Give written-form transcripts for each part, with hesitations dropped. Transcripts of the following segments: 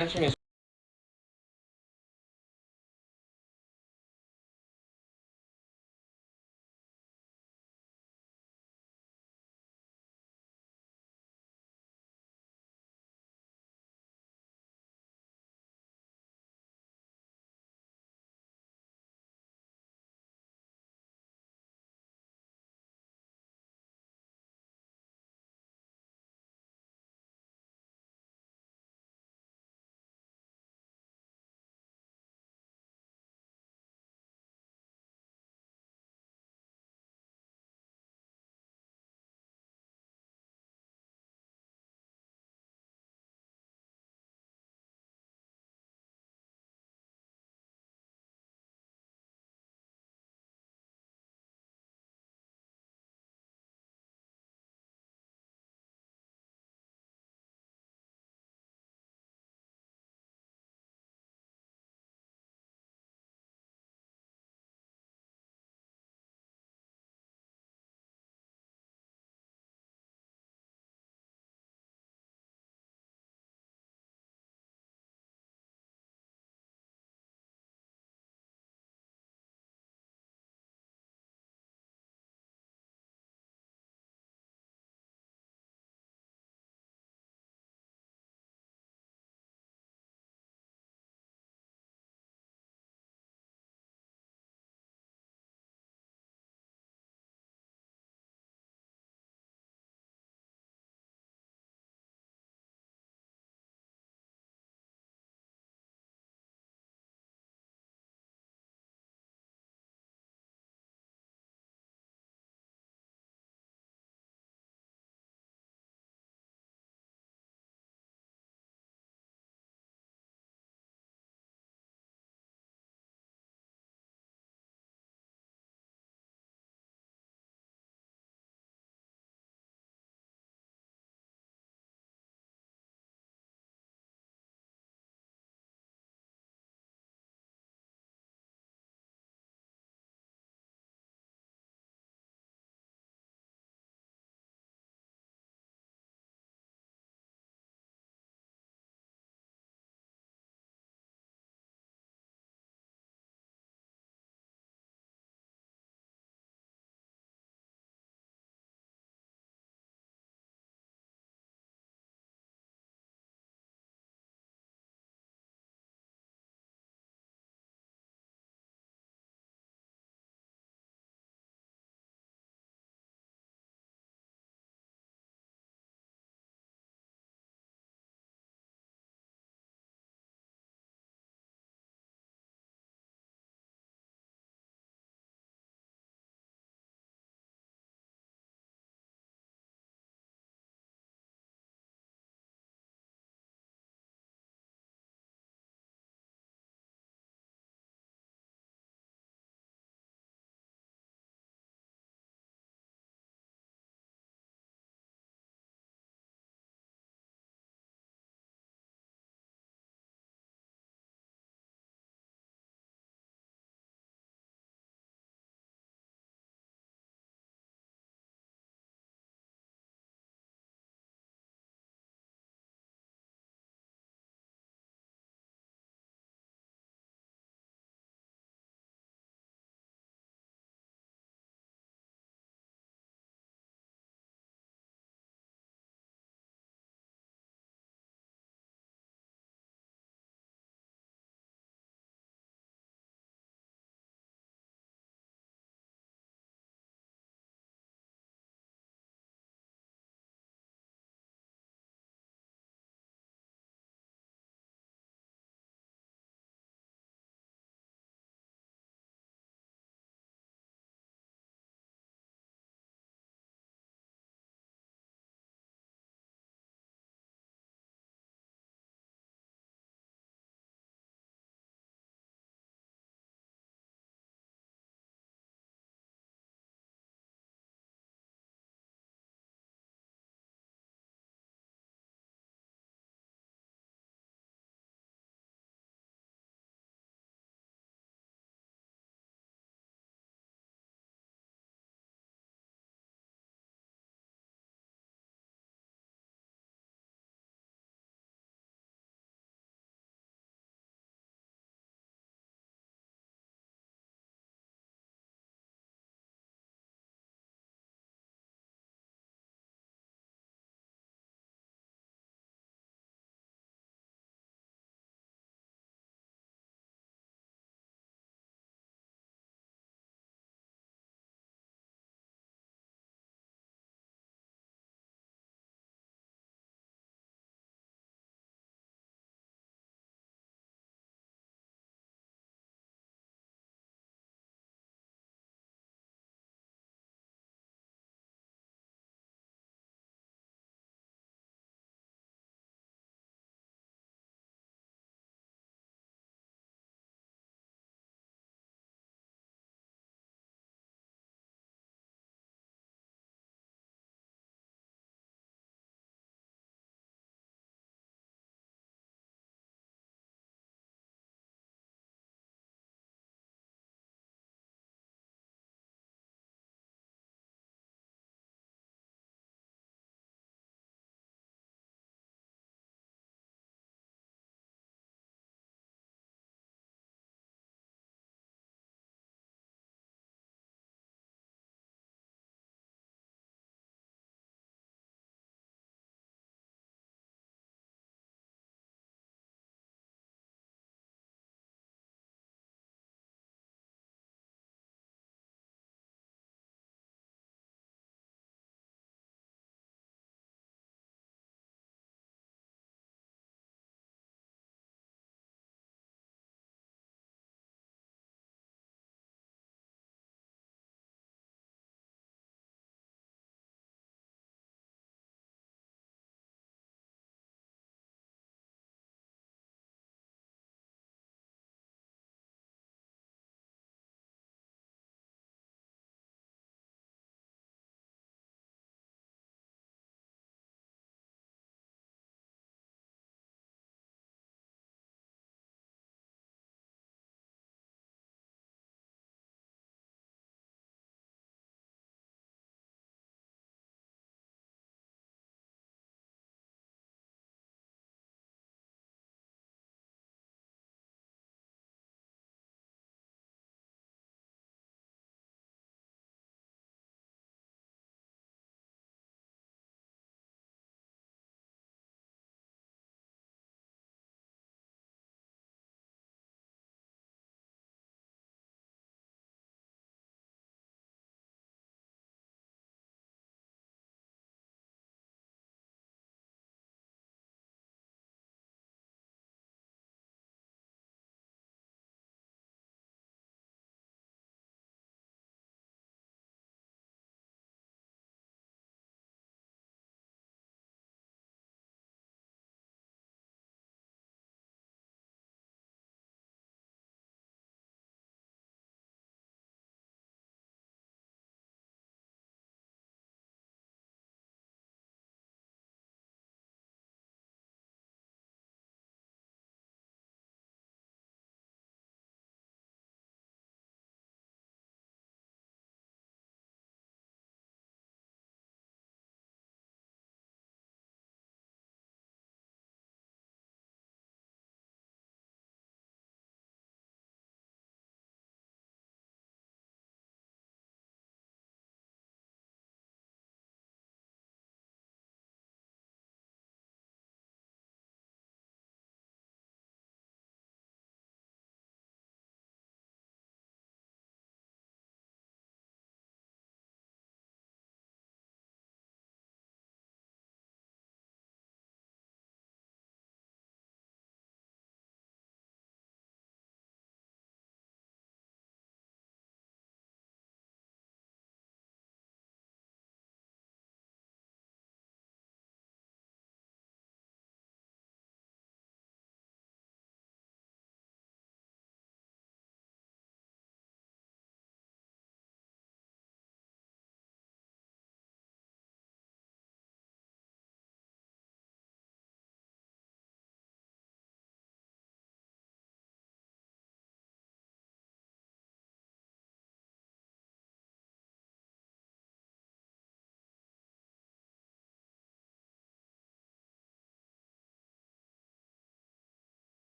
mentioned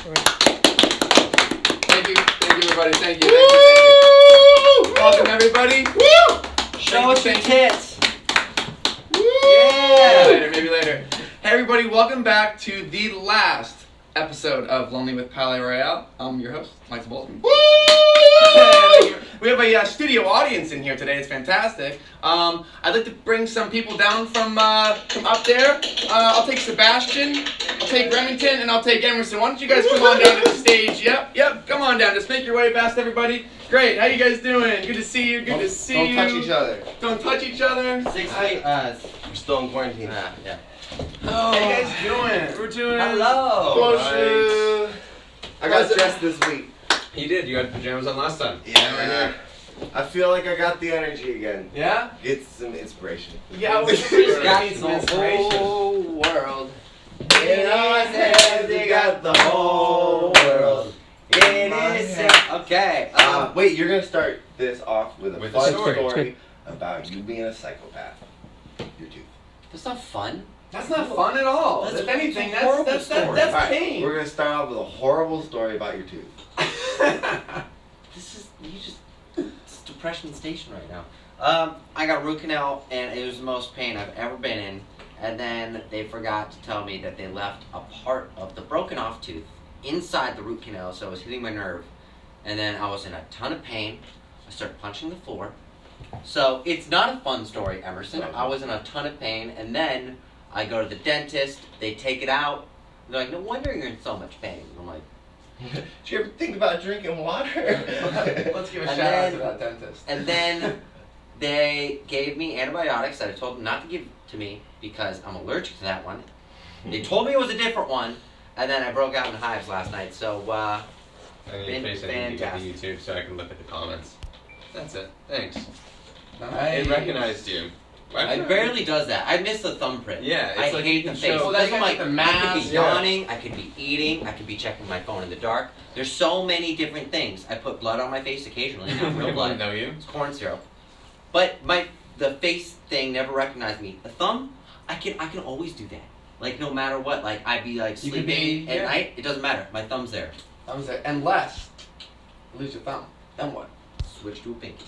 Thank you, everybody. Thank you. Welcome, everybody. Woo! Show us your tits. Woo! Yeah. Maybe later. Hey, everybody. Welcome back to the last episode of Lonely with Palaye Royale. I'm your host, Michael Bolten. Woo! We have a studio audience in here today. It's fantastic. I'd like to bring some people down from up there. I'll take Sebastian, I'll take Remington, and I'll take Emerson. Why don't you guys come on down to the stage? Yep. Come on down. Just make your way past everybody. Great. How you guys doing? Good to see you. Good to see you. Don't touch each other. Don't touch each other. 6 feet. We're still in quarantine. Yeah. How you guys doing? We're doing. Hello. Right. I got dressed this week. You did. You had pajamas on last time. Yeah, right here. I feel like I got the energy again. Yeah? It's some inspiration. Yeah, we got need some the inspiration. whole world. In our hands, they got the whole world. Okay. Wait, you're gonna start this off with a fun story. story about you being a psychopath. Your tooth. That's not fun. That's not fun at all. That's If anything, a horrible that's story. Alright, pain. we're gonna start off with a horrible story about your tooth. It's depression station right now. I got root canal and it was the most pain I've ever been in. And then they forgot to tell me that they left a part of the broken off tooth inside the root canal, so it was hitting my nerve. And then I was in a ton of pain. I started punching the floor. So it's not a fun story, Emerson. I was in a ton of pain, and then I go to the dentist. They take it out. They're like, "No wonder you're in so much pain." I'm like, Did you ever think about drinking water? Let's give a And shout out then- to that dentist. and then they gave me antibiotics that I told them not to give to me because I'm allergic to that one. They told me it was a different one, and then I broke out in hives last night. So I need Been to face I need to get to fantastic. YouTube so I can look at the comments. That's it. Thanks. Nice. It recognized you. it barely does that. I miss the thumbprint. Yeah, I it's like hate you the can face. show- Oh, that's Because I'm like, the I could mask, be yeah. yawning, I could be eating, I could be checking my phone in the dark. There's so many different things. I put blood on my face occasionally, not real People blood. know you. It's corn syrup. But the face thing never recognized me. The thumb, I can always do that. Like no matter what, like I'd be like You could sleeping be- at yeah. night. It doesn't matter. My thumb's there. That was it. Unless you lose your thumb. Then what? Switch to a pinky.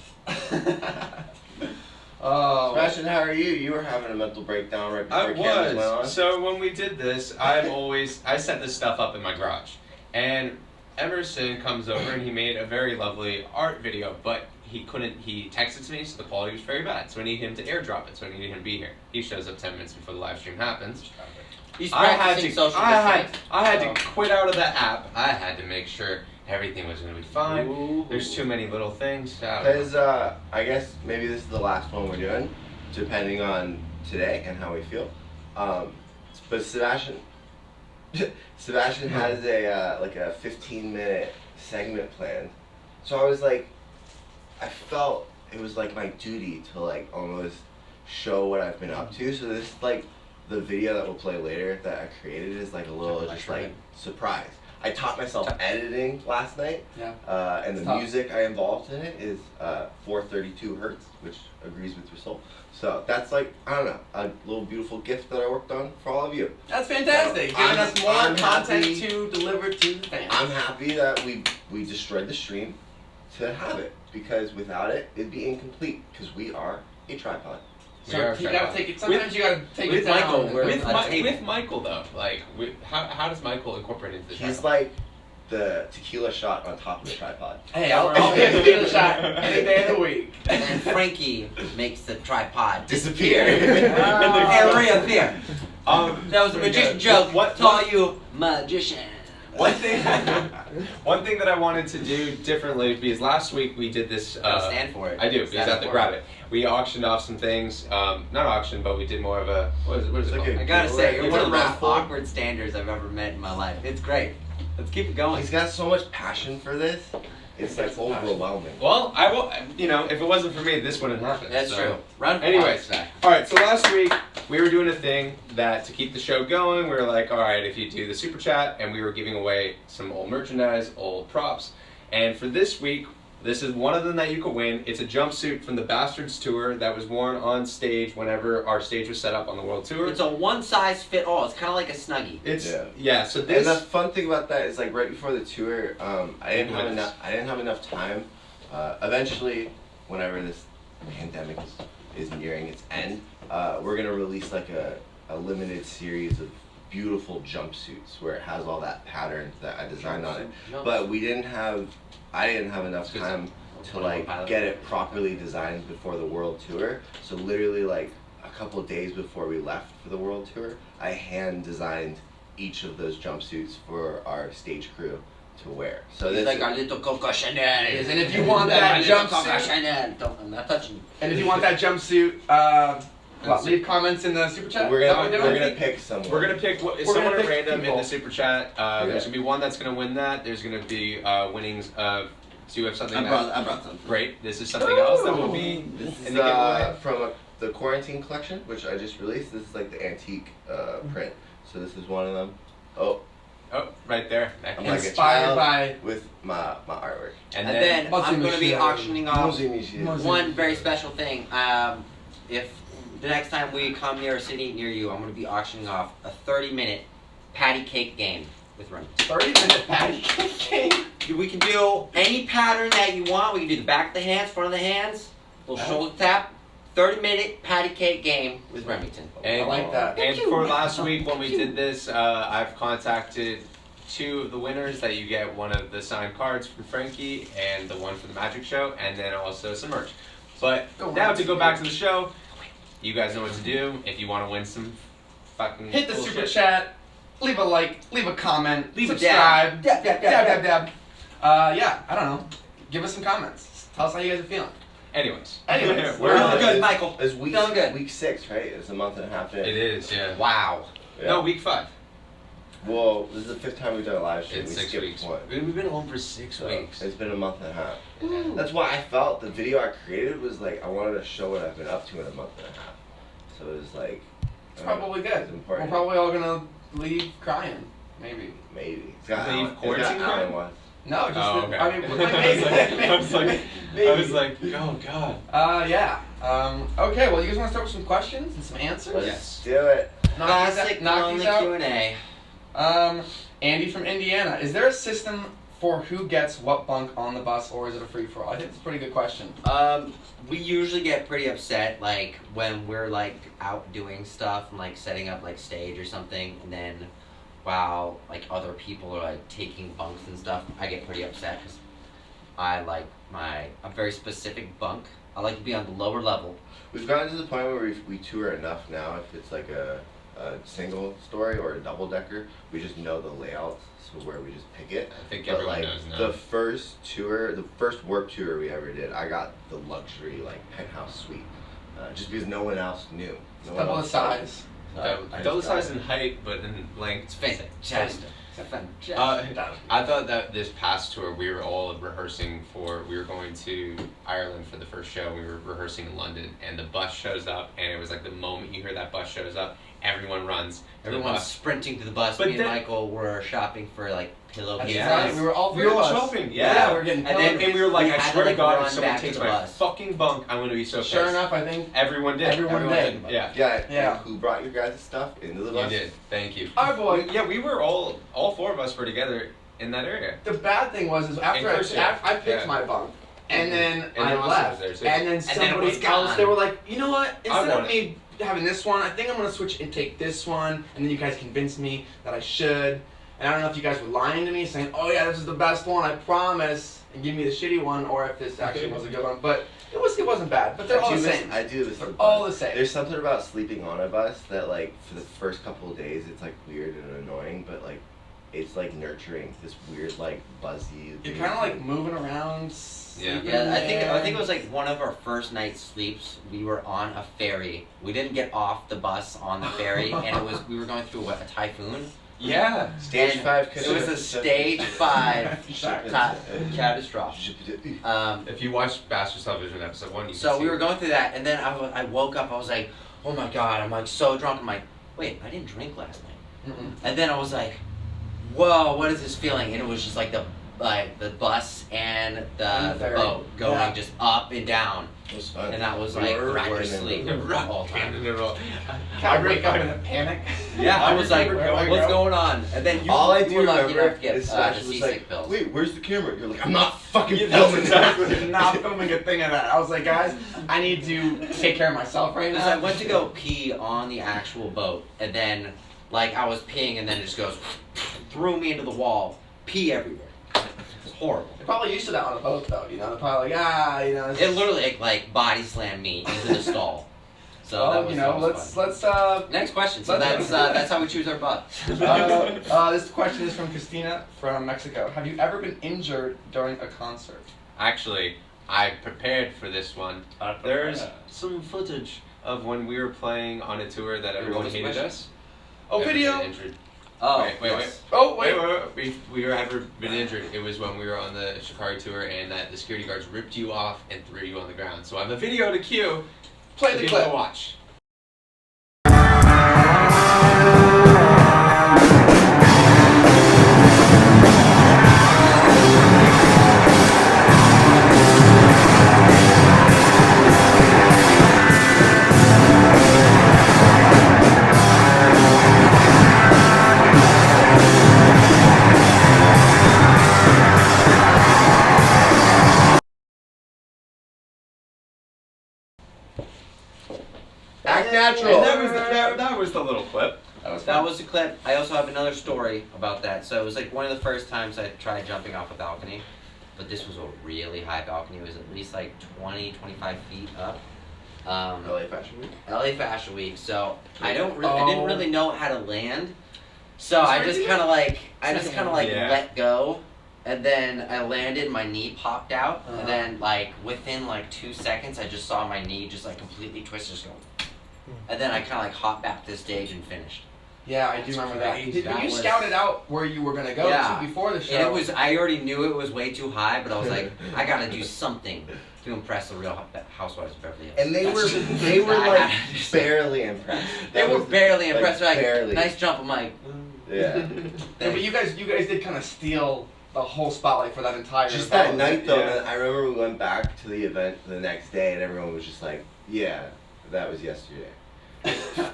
Oh. Sebastian, how are you? You were having a mental breakdown right before cameras went on. So when we did this, I set this stuff up in my garage. And Emerson comes over and he made a very lovely art video, but he texted to me, so the quality was very bad. So I need him to airdrop it, so I needed him to be here. He shows up 10 minutes before the live stream happens. He's I had practicing to, social I distance. had to quit out of that app. I had to make sure everything was going to be fine. Ooh. There's too many little things. Because I guess maybe this is the last one we're doing, depending on today and how we feel. But Sebastian has a 15-minute segment planned. So I was like, I felt it was like my duty to like almost show what I've been up to. So this like the video that we'll play later that I created is like a little just like surprise. I taught myself editing last night, Yeah. and the It's tough. music I involved in it is 432 hertz, which agrees with your soul. So that's like, I don't know, a little beautiful gift that I worked on for all of you. That's fantastic. Giving I'm- us more I'm content happy. to deliver to the fans. I'm happy that we destroyed the stream to have it, because without it, it'd be incomplete, because we are a tripod. So We are you gotta trying. take it. Sometimes you gotta take with it down. Michael, and- we're- With Michael though, like how does Michael incorporate into the He's tripod? like the tequila shot on top of the tripod. Hey, I'll give you a shot any day of the week. And then Frankie makes the tripod Disappear. and reappear. That was a Very magician good. joke. What- to all you magicians. One thing that I wanted to do differently, because last week we did this. Stand for it. I do, because Stand I have to for grab it. We auctioned off some things. Not auctioned, but we did more of a what is it Like called? a- I gotta say, you're It's one a of the most raffle. awkward standers I've ever met in my life. It's great. Let's keep it going. He's got so much passion for this. It's like overwhelming. Well, I will. If it wasn't for me, this wouldn't happen. That's so. true. Run for Anyways, office, Zach. all right. So last week we were doing a thing that to keep the show going, we were like, all right, if you do the super chat, and we were giving away some old merchandise, old props, and for this week This is one of them that you could win. It's a jumpsuit from the Bastards tour that was worn on stage whenever our stage was set up on the World Tour. It's a one-size-fit-all. It's kind of like a Snuggie. Yeah. So this. And the fun thing about that is like right before the tour, I didn't have enough time. Eventually, whenever this pandemic is nearing its end, we're gonna release like a limited series of beautiful jumpsuits where it has all that pattern that I designed on it. But I didn't have enough time to like get it properly designed before the world tour. So literally like a couple of days before we left for the world tour, I hand designed each of those jumpsuits for our stage crew to wear. So It's this like our little Coco Chanel. And if you want that Coco jumpsuit, Chanel. I'm not touching you. and if you want that jumpsuit, leave comments in the super chat. we're Is that what gonna pick someone. We're gonna pick We're someone gonna at pick random in people. the super chat. There's gonna be one that's gonna win that. There's gonna be winnings of. Do you have something? I brought some. Great. This is something else that will be This in is the giveaway. from the quarantine collection, which I just released. This is like the antique print. So this is one of them. Oh, Right there. I'm like a Inspired child by with my artwork. And then I'm going to be auctioning off Mosey. one very special thing. If the next time we come near a city near you, I'm going to be auctioning off a 30-minute patty cake game with Remy. 30-minute patty cake game. We can do any pattern that you want. We can do the back of the hands, front of the hands, little shoulder tap. 30-minute patty cake game with Remington. And, I like that. And for last week when we did this, I've contacted 2 of the winners that you get one of the signed cards from Frankie and the one for the magic show, and then also some merch. But now to go back to the show, you guys know what to do. If you want to win some fucking Hit the cool super shit. chat. Leave a like. Leave a comment. Leave a subscribe. dab. Dab. Yeah, I don't know. Give us some comments. Tell us how you guys are feeling. Anyways, Anyways. we're Feeling good, Michael. It's week Feeling good. week 6, right? It's a month and a half in. It is, yeah. Wow. Yeah. No, week 5. Well, this is the 5th time we've done a live stream. It's We 6 skipped weeks. one. We've been home for 6 So weeks. it's been a month and a half. Ooh. That's why I felt the video I created was like I wanted to show what I've been up to in a month and a half. So it was like It's probably good. It's We're important. probably all gonna leave crying. Maybe. Maybe. It's got Leave Alan, it's quarantine got Alan crying? once. No, just Oh, that- okay. I mean, maybe. I was like, oh god. Yeah. Okay. Well, you guys want to start with some questions and some answers? Let's Yes. do it. Classic knock on these the out. Q&A. Andy from Indiana. Is there a system for who gets what bunk on the bus, or is it a free for all? I think it's a pretty good question. We usually get pretty upset, like, when we're, like, out doing stuff and, like, setting up, like, stage or something, and then while, like, other people are, like, taking bunks and stuff, I get pretty upset, because I like a very specific bunk. I like to be on the lower level. We've gotten to the point where we tour enough now. If it's like a single story or a double decker, we just know the layouts, so where we just pick it. I think But everyone like knows now. the first tour, the first work tour we ever did, I got the luxury like penthouse suite, just because no one else knew. No one Double the else size. Double size in height, but in length. It's fantastic. Fantastic. I thought that this past tour we were all rehearsing we were going to Ireland for the first show. We were rehearsing in London, and the bus shows up, and it was like the moment you hear that bus shows up, everyone runs to the Everyone's bus. sprinting to the bus. But Me and then- Michael were shopping for, like, pillowcases. Yeah. We were all We were all of us. shopping, Yeah, yeah. we were getting And pillowed. And we were like, We I had to, swear to like, God, run if someone back to takes the my bus. fucking bunk, I'm gonna be so pissed. Sure enough, I think Everyone did. Everyone did. Yeah. Yeah. Who brought your guys' stuff into the You bus? did. Thank you. our boy. Yeah, we were all 4 of us were together in that area. The bad thing was is after Inclusive. I picked Yeah. my bunk, and then And I then left, was there too. and then it somebody was else, gone. they were like, you know what? Instead of want me having this one, I think I'm gonna switch and take this one. And then you guys convinced me that I should. And I don't know if you guys were lying to me, saying, oh yeah, this is the best one, I promise, and give me the shitty one, or if this actually was a good one. But it wasn't bad. But they're all the same. I do this. They're all the same. There's something about sleeping on a bus that like for the first couple of days it's like weird and annoying, but like it's like nurturing this weird like buzzy. You're kind of like moving around. Yeah. Yeah, I think it was like one of our first night sleeps. We were on a ferry. We didn't get off the bus on the ferry, and we were going through a typhoon. Yeah. Stage And 5. It was a stage 5 catastrophe. If you watch Bastards Television episode 1, you So can see we were going through that, and then I woke up. I was like, oh my god! I'm like so drunk. I'm like, wait, I didn't drink last night. Mm-mm. And then I was like, whoa, what is this feeling? And it was just like the like the bus and the ferry. boat going Yeah. just up and down, It was fun. and that was We like were right to working in sleep the- the whole time. Kind of wake up in a panic. Yeah, I was like, remember going, what's bro. going on? And then you, All I you do were lucky remember enough to get is the Sebastian was seasick like, pills. wait, where's the camera? You're like, I'm not fucking Yeah, that's filming exactly- that. Not filming a thing of that. I was like, guys, I need to take care of myself right Because I now. went to go pee on the actual boat, and then, like, I was peeing, and then it just goes, threw me into the wall, pee everywhere. It's horrible. They're probably used to that on a boat, though. You know, they're probably like, you know. It literally, like body slammed me into the stall. So that Well, was, you know, that was let's fun. Next question. So let's- that's how we choose our butt. This question is from Christina from Mexico. Have you ever been injured during a concert? Actually, I prepared for this one. There's some footage of when we were playing on a tour that everyone was the hated question? us. Oh, Ever video. been injured. Oh, Wait. yes. Oh, Wait, wait. we were ever been injured. It was when we were on the Shikari tour and that the security guards ripped you off and threw you on the ground. So I have a video to cue. Play for the people to clip. watch. Act natural. And that was the little clip. That was the clip. I also have another story about that. So it was like one of the first times I tried jumping off a balcony, but this was a really high balcony. It was at least like 20, 25 feet up. LA Fashion Week. LA Fashion Week. So I didn't really know how to land. So I just kind of like Yeah. let go, and then I landed. My knee popped out, Uh-huh. and then like within like 2 seconds, I just saw my knee just like completely twist, just go. And then I kind of like hopped back to the stage and finished. Yeah, I do That's remember that. crazy. But That you was- scouted out where you were gonna go Yeah. to before the show. And it was, I already knew it was way too high, but I was like, I gotta do something to impress the Real Housewives of Beverly Hills. And they were I like had to do something. barely impressed. They That were was, barely like, impressed. They're like, barely. nice jump. I'm like, Yeah. Yeah, but you guys did kind of steal the whole spotlight for that entire. Just event. that night though, Yeah. and I remember we went back to the event the next day, and everyone was just like, "Yeah, that was yesterday."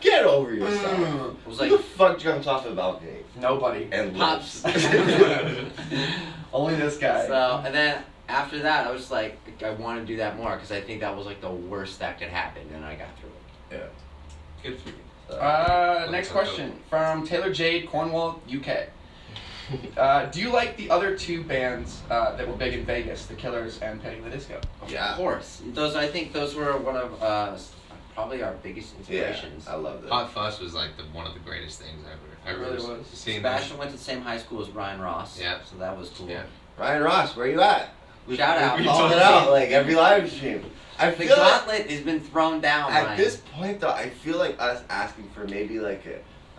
Get over yourself. Mm, it was Who like, the fuck jumps off a balcony nobody. and Pops. lives? Only this guy. so, and then after that, I was like, I want to do that more because I think that was like the worst that could happen, and I got through it. Good for you. Next question from Taylor Jade, Cornwall, UK. Do you like the other two bands that were big in Vegas, The Killers and Petting the Disco? Yeah. Of course, I think those were one of probably our biggest Yeah, inspirations. I love that. Hot Fuss was like one of the greatest things ever. I It really remember was. seeing Sebastian went to the same high school as Ryan Ross. Yeah. So that was cool. Yeah. Ryan Ross, where you at? Shout out. We called it out like every live stream. I The feel like gauntlet has been thrown down. at Ryan. this point though, I feel like us asking for maybe like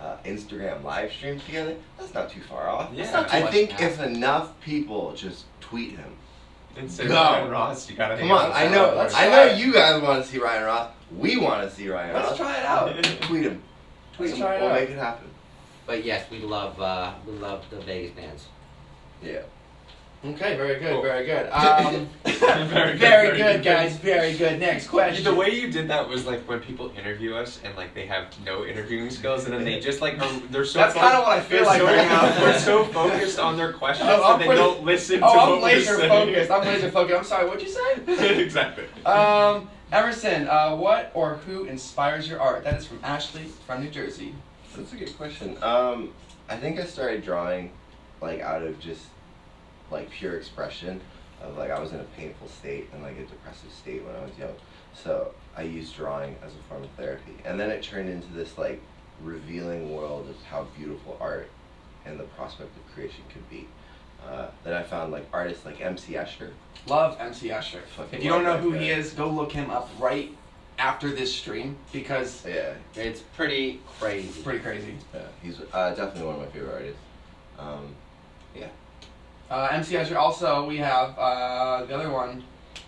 a Instagram live stream together. That's not too far off. Yeah. not too I much think to if enough people just tweet him. And say Go. Ryan Ross, you gotta Come hang on, out I with know, Ryan Ross. I know you guys want to see Ryan Ross. We want to see Ryan Let's Ross. try it out. Tweet him. Let's try it We'll out. make it happen. But yes, we love the Vegas bands. Yeah. Okay, very good, Cool. very good. Very good, guys, very good. Next question. The way you did that was like when people interview us and like they have no interviewing skills and then they just like they're so That's kind of what I feel like right now. We're so focused on their questions Oh, I'm that they pretty- don't listen to Oh, what I'm we're laser saying. focused. I'm laser focused. I'm sorry. What'd you say? Exactly. Emerson, what or who inspires your art? That is from Ashley from New Jersey. That's a good question. I think I started drawing like out of just like pure expression of like I was in a painful state and like a depressive state when I was young. So I used drawing as a form of therapy. And then it turned into this like revealing world of how beautiful art and the prospect of creation could be. That I found like artists like MC Escher. Love MC Escher. Fucking If you don't know love who that he guy. is, go look him up right after this stream because Yeah, It's pretty crazy. it's pretty crazy. yeah. He's definitely one of my favorite artists. MC Escher. Also, we have the other one.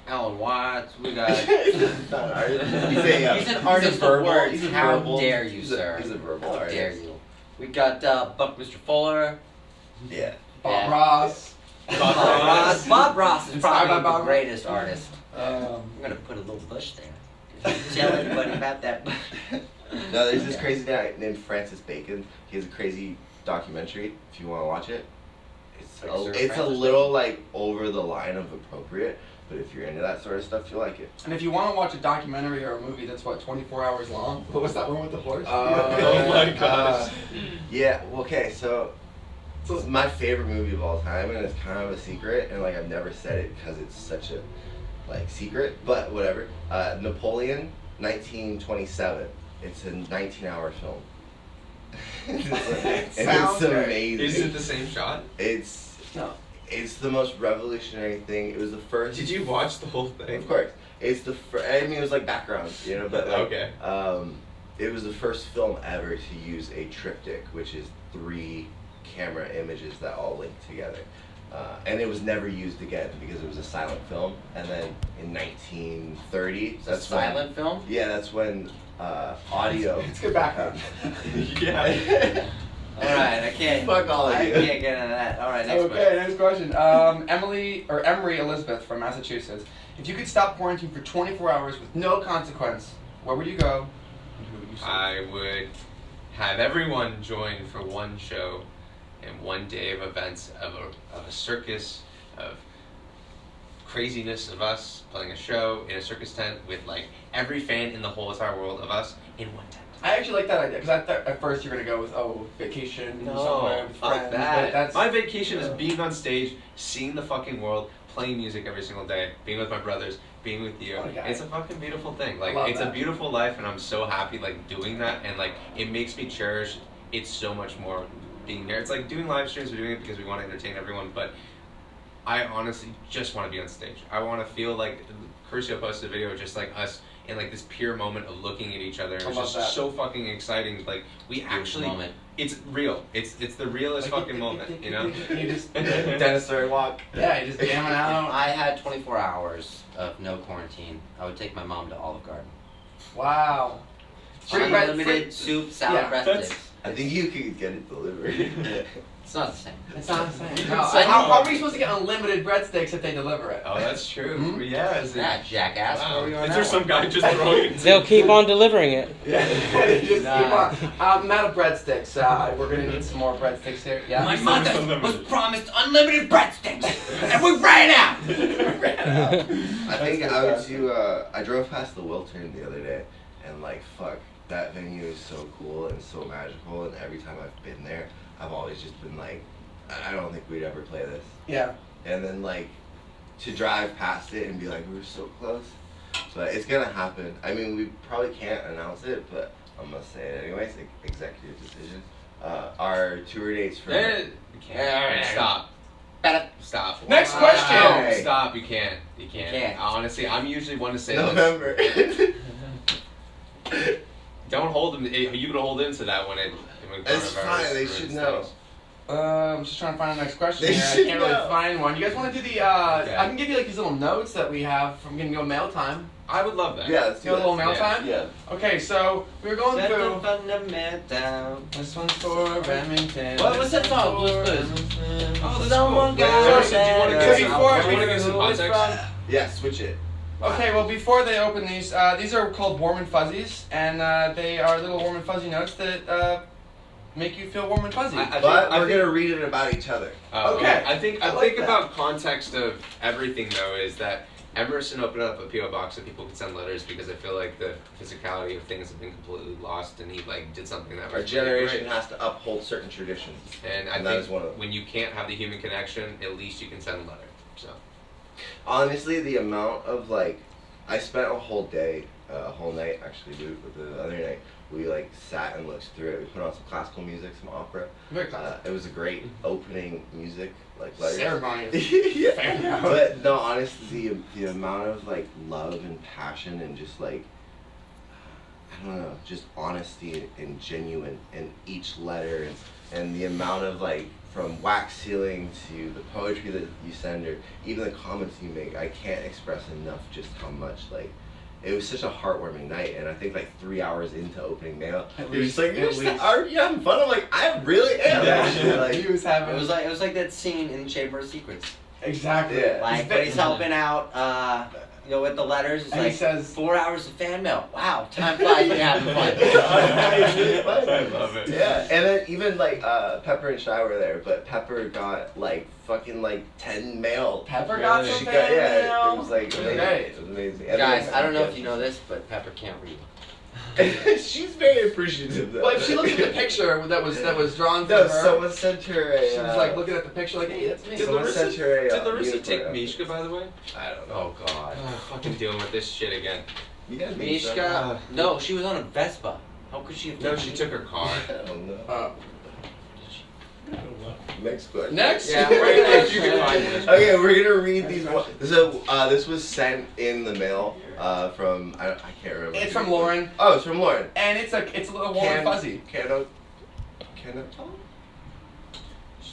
Alan Watts. We got. He's not an artist. He's an artist of verbal- words. he's a How verbal- dare you, he's sir? He's a verbal How artist. dare you? We got Buckminster Fuller. Yeah. Bob Yeah. Ross. Bob Ross is Inspired by probably Bob the greatest artist. Um, I'm gonna put a little bush there. Tell anybody about that bush. No, there's this crazy guy named Francis Bacon. He has a crazy documentary. If you want to watch it, it's Like a, Sir it's a Francis little like over the line of appropriate. But if you're into that sort of stuff, you'll like it. and if you want to watch a documentary or a movie that's 24 hours long. What was that one with the horse? Oh my gosh. Yeah. Okay. So it's my favorite movie of all time, and it's kind of a secret, and like I've never said it because it's such a like secret. But whatever. Napoleon, 1927. It's a 19-hour film. And Sounds it's great. amazing. Is it the same shot? No. It's the most revolutionary thing. It was the first. Did you watch the whole thing? Of course. It's the first. I mean, it was like background, but like, Okay. it was the first film ever to use a triptych, which is 3 camera images that all link together. And it was never used again because it was a silent film. And then in 1930, It's a silent film? Yeah, that's when audio. It's good background. Yeah. Alright, I can't. Fuck all of I you. can't get into that. Alright, next Okay, next question. Emery Elizabeth from Massachusetts. If you could stop quarantine for 24 hours with no consequence, where would you go? And who would you see? I would have everyone join for one show and one day of events of a circus of craziness of us playing a show in a circus tent with like every fan in the whole entire world of us in one tent. I actually like that idea because I thought at first you're gonna go with vacation somewhere with fuck friends. But that. that's My vacation is being on stage, seeing the fucking world, playing music every single day, being with my brothers, being with you. Oh, yeah. It's a fucking beautiful thing. Like love it's that. a beautiful life, and I'm so happy like doing that, and like it makes me cherish it so much more being here. It's like doing live streams. We're doing it because we want to entertain everyone, but I honestly just want to be on stage. I want to feel like Curcio posted a video just like us in like this pure moment of looking at each other. It I was love just that. so fucking exciting. Like we actually, moment. it's real. It's the realest fucking moment. You know. You just Dennis Story walk. yeah, you just jamming If out. I had 24 hours of no quarantine, I would take my mom to Olive Garden. Wow. Free bread- Unlimited free- soup, salad, Yeah, breadsticks. I think you could get it delivered. It's not the same. It's not the same. No, It's like- how are we supposed to get unlimited breadsticks if they deliver it? Oh, that's true. Hmm? Yeah. Is it? Yeah, jackass. Wow. Where are we on Is that there some one? guy just throwing it? They'll keep on delivering it. Yeah, just Nah. keep on. I'm out of breadsticks. We're gonna need some more breadsticks here. Yeah. My It's mother unlimited. was promised unlimited breadsticks, and we ran out. I think I would do. I drove past the Wiltern the other day, and like, fuck, that venue is so cool and so magical. And every time I've been there, I've always just been like, I don't think we'd ever play this. Yeah. And then like, to drive past it and be like, we were so close. But it's gonna happen. I mean, we probably can't announce it, but I'm gonna say it anyways. Like, executive decision. Our tour dates for. You can't. Stop. Stop. Next Wow. question. Stop. You can't. You can't. can't. Honestly, I'm usually one to say this. November. Don't hold them. You would hold into that when It's coronavirus fine, they ruins should know. things. I'm just trying to find the next question They here. I should can't really know. find one. You guys want to do the? Okay. I can give you like these little notes that we have from gonna go mail time. I would love that. Yeah, let's do Do a little that. mail Yeah. time. Yeah. Okay, so we were going Set the through. fundament down. This one's for Remington. What was that song? Blues Clues. Oh, that's Someone cool. got So, do you want to better. give Before- do you want to give some context? Yeah, switch it. Okay, well before they open these are called warm and fuzzies, and they are little warm and fuzzy notes that make you feel warm and fuzzy. But we're gonna read it about each other. Okay. I think I like that. about context of everything though is that Emerson opened up a PO box so people could send letters because I feel like the physicality of things have been completely lost, and he like did something that was Our really generation great. has to uphold certain traditions. And I and that think is one of them. when you can't have the human connection, at least you can send a letter. So Honestly, the amount of like, I spent a whole day, a whole night actually, the other night, we like sat and looked through it. We put on some classical music, some opera. Very classic. It was a great opening music, like letters. Ceremony. Yeah. Fair. But no, honestly, the amount of like love and passion and just like, I don't know, just honesty and genuine in each letter, and the amount of like, from wax sealing to the poetry that you send or even the comments you make, I can't express enough just how much like it was such a heartwarming night, and I think like 3 hours into opening mail, At he was least- like, at "You're least. are you having fun?" I'm like, "I really am." Yeah. Actually. Like, He was having. It was like that scene in Chamber of Secrets. Exactly. Yeah. Like when he's helping out, with the letters. It's And like he says, 4 hours of fan mail. Wow, time flies when you're having fun. It's really fun. I love it. Yeah, and then even like Pepper and Shy were there, but Pepper got like fucking like 10 mail. Pepper got Really? some She fan got, yeah, mail. it was like amazing. Great. It was amazing. And Guys, then- I don't know if you know this, but Pepper can't read. She's very appreciative though. Well, if she looked at the picture that was drawn for No, her, someone sent her a. she was like looking at the picture like, hey, that's me. Did Someone sent her a. Did Larissa unicorn take outfit. Mishka, by the way? I don't know. Oh god. Fucking dealing with this shit again. You got Mishka, no, she was on a Vespa. How could she have No, taken she took her car. I don't know. Next question. Next. Yeah, If you can find this. Okay, we're gonna read these. This was sent in the mail from I can't remember. It's from Lauren, Oh, it's from Lauren. and it's a little warm and fuzzy. Cano.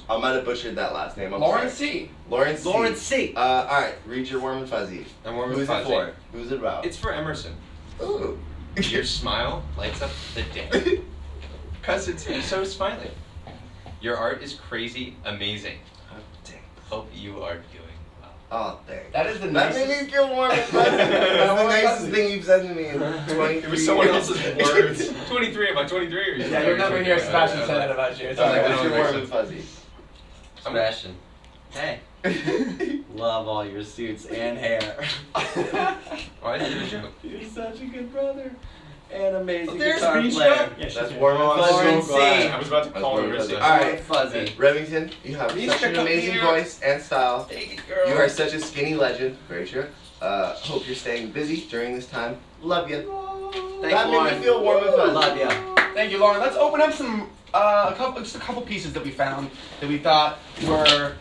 I might have butchered that last name. I'm Lauren sorry. C. Lauren C. Lawrence C. All right, read your warm and fuzzy. And warm and Who's fuzzy. it for? Who's it about? It's for Emerson. Ooh. Your smile lights up the day. Cause it's so smiling. Your art is crazy, amazing. Oh, dang. Hope you are doing well. Oh, thanks. That is the That nicest. made me feel warm and fuzzy. That's the nicest thing you've said to me in 23 It was someone years. else's words. 23, am I 23 or you? Yeah, you'll never hear Sebastian say that about you. It's Alright, okay. what's your makes warm and fuzzy? Sebastian. Hey. Love all your suits and hair. Why did you joke? You're such a good brother. And amazing There's guitar Mishka. player. That's warm and Lauren fuzzy. C. I was about to That's call warm her and fuzzy. Marissa. Alright, Fuzzy. Remington, you have Mishka, such an come amazing here. voice and style. Take it, girl. You are such a skinny legend. Very true. Hope you're staying busy during this time. Love you. Thanks, That made Lauren. me feel warm and fuzzy. Love ya. Thank you, Lauren. Let's open up some just a couple pieces that we found that we thought were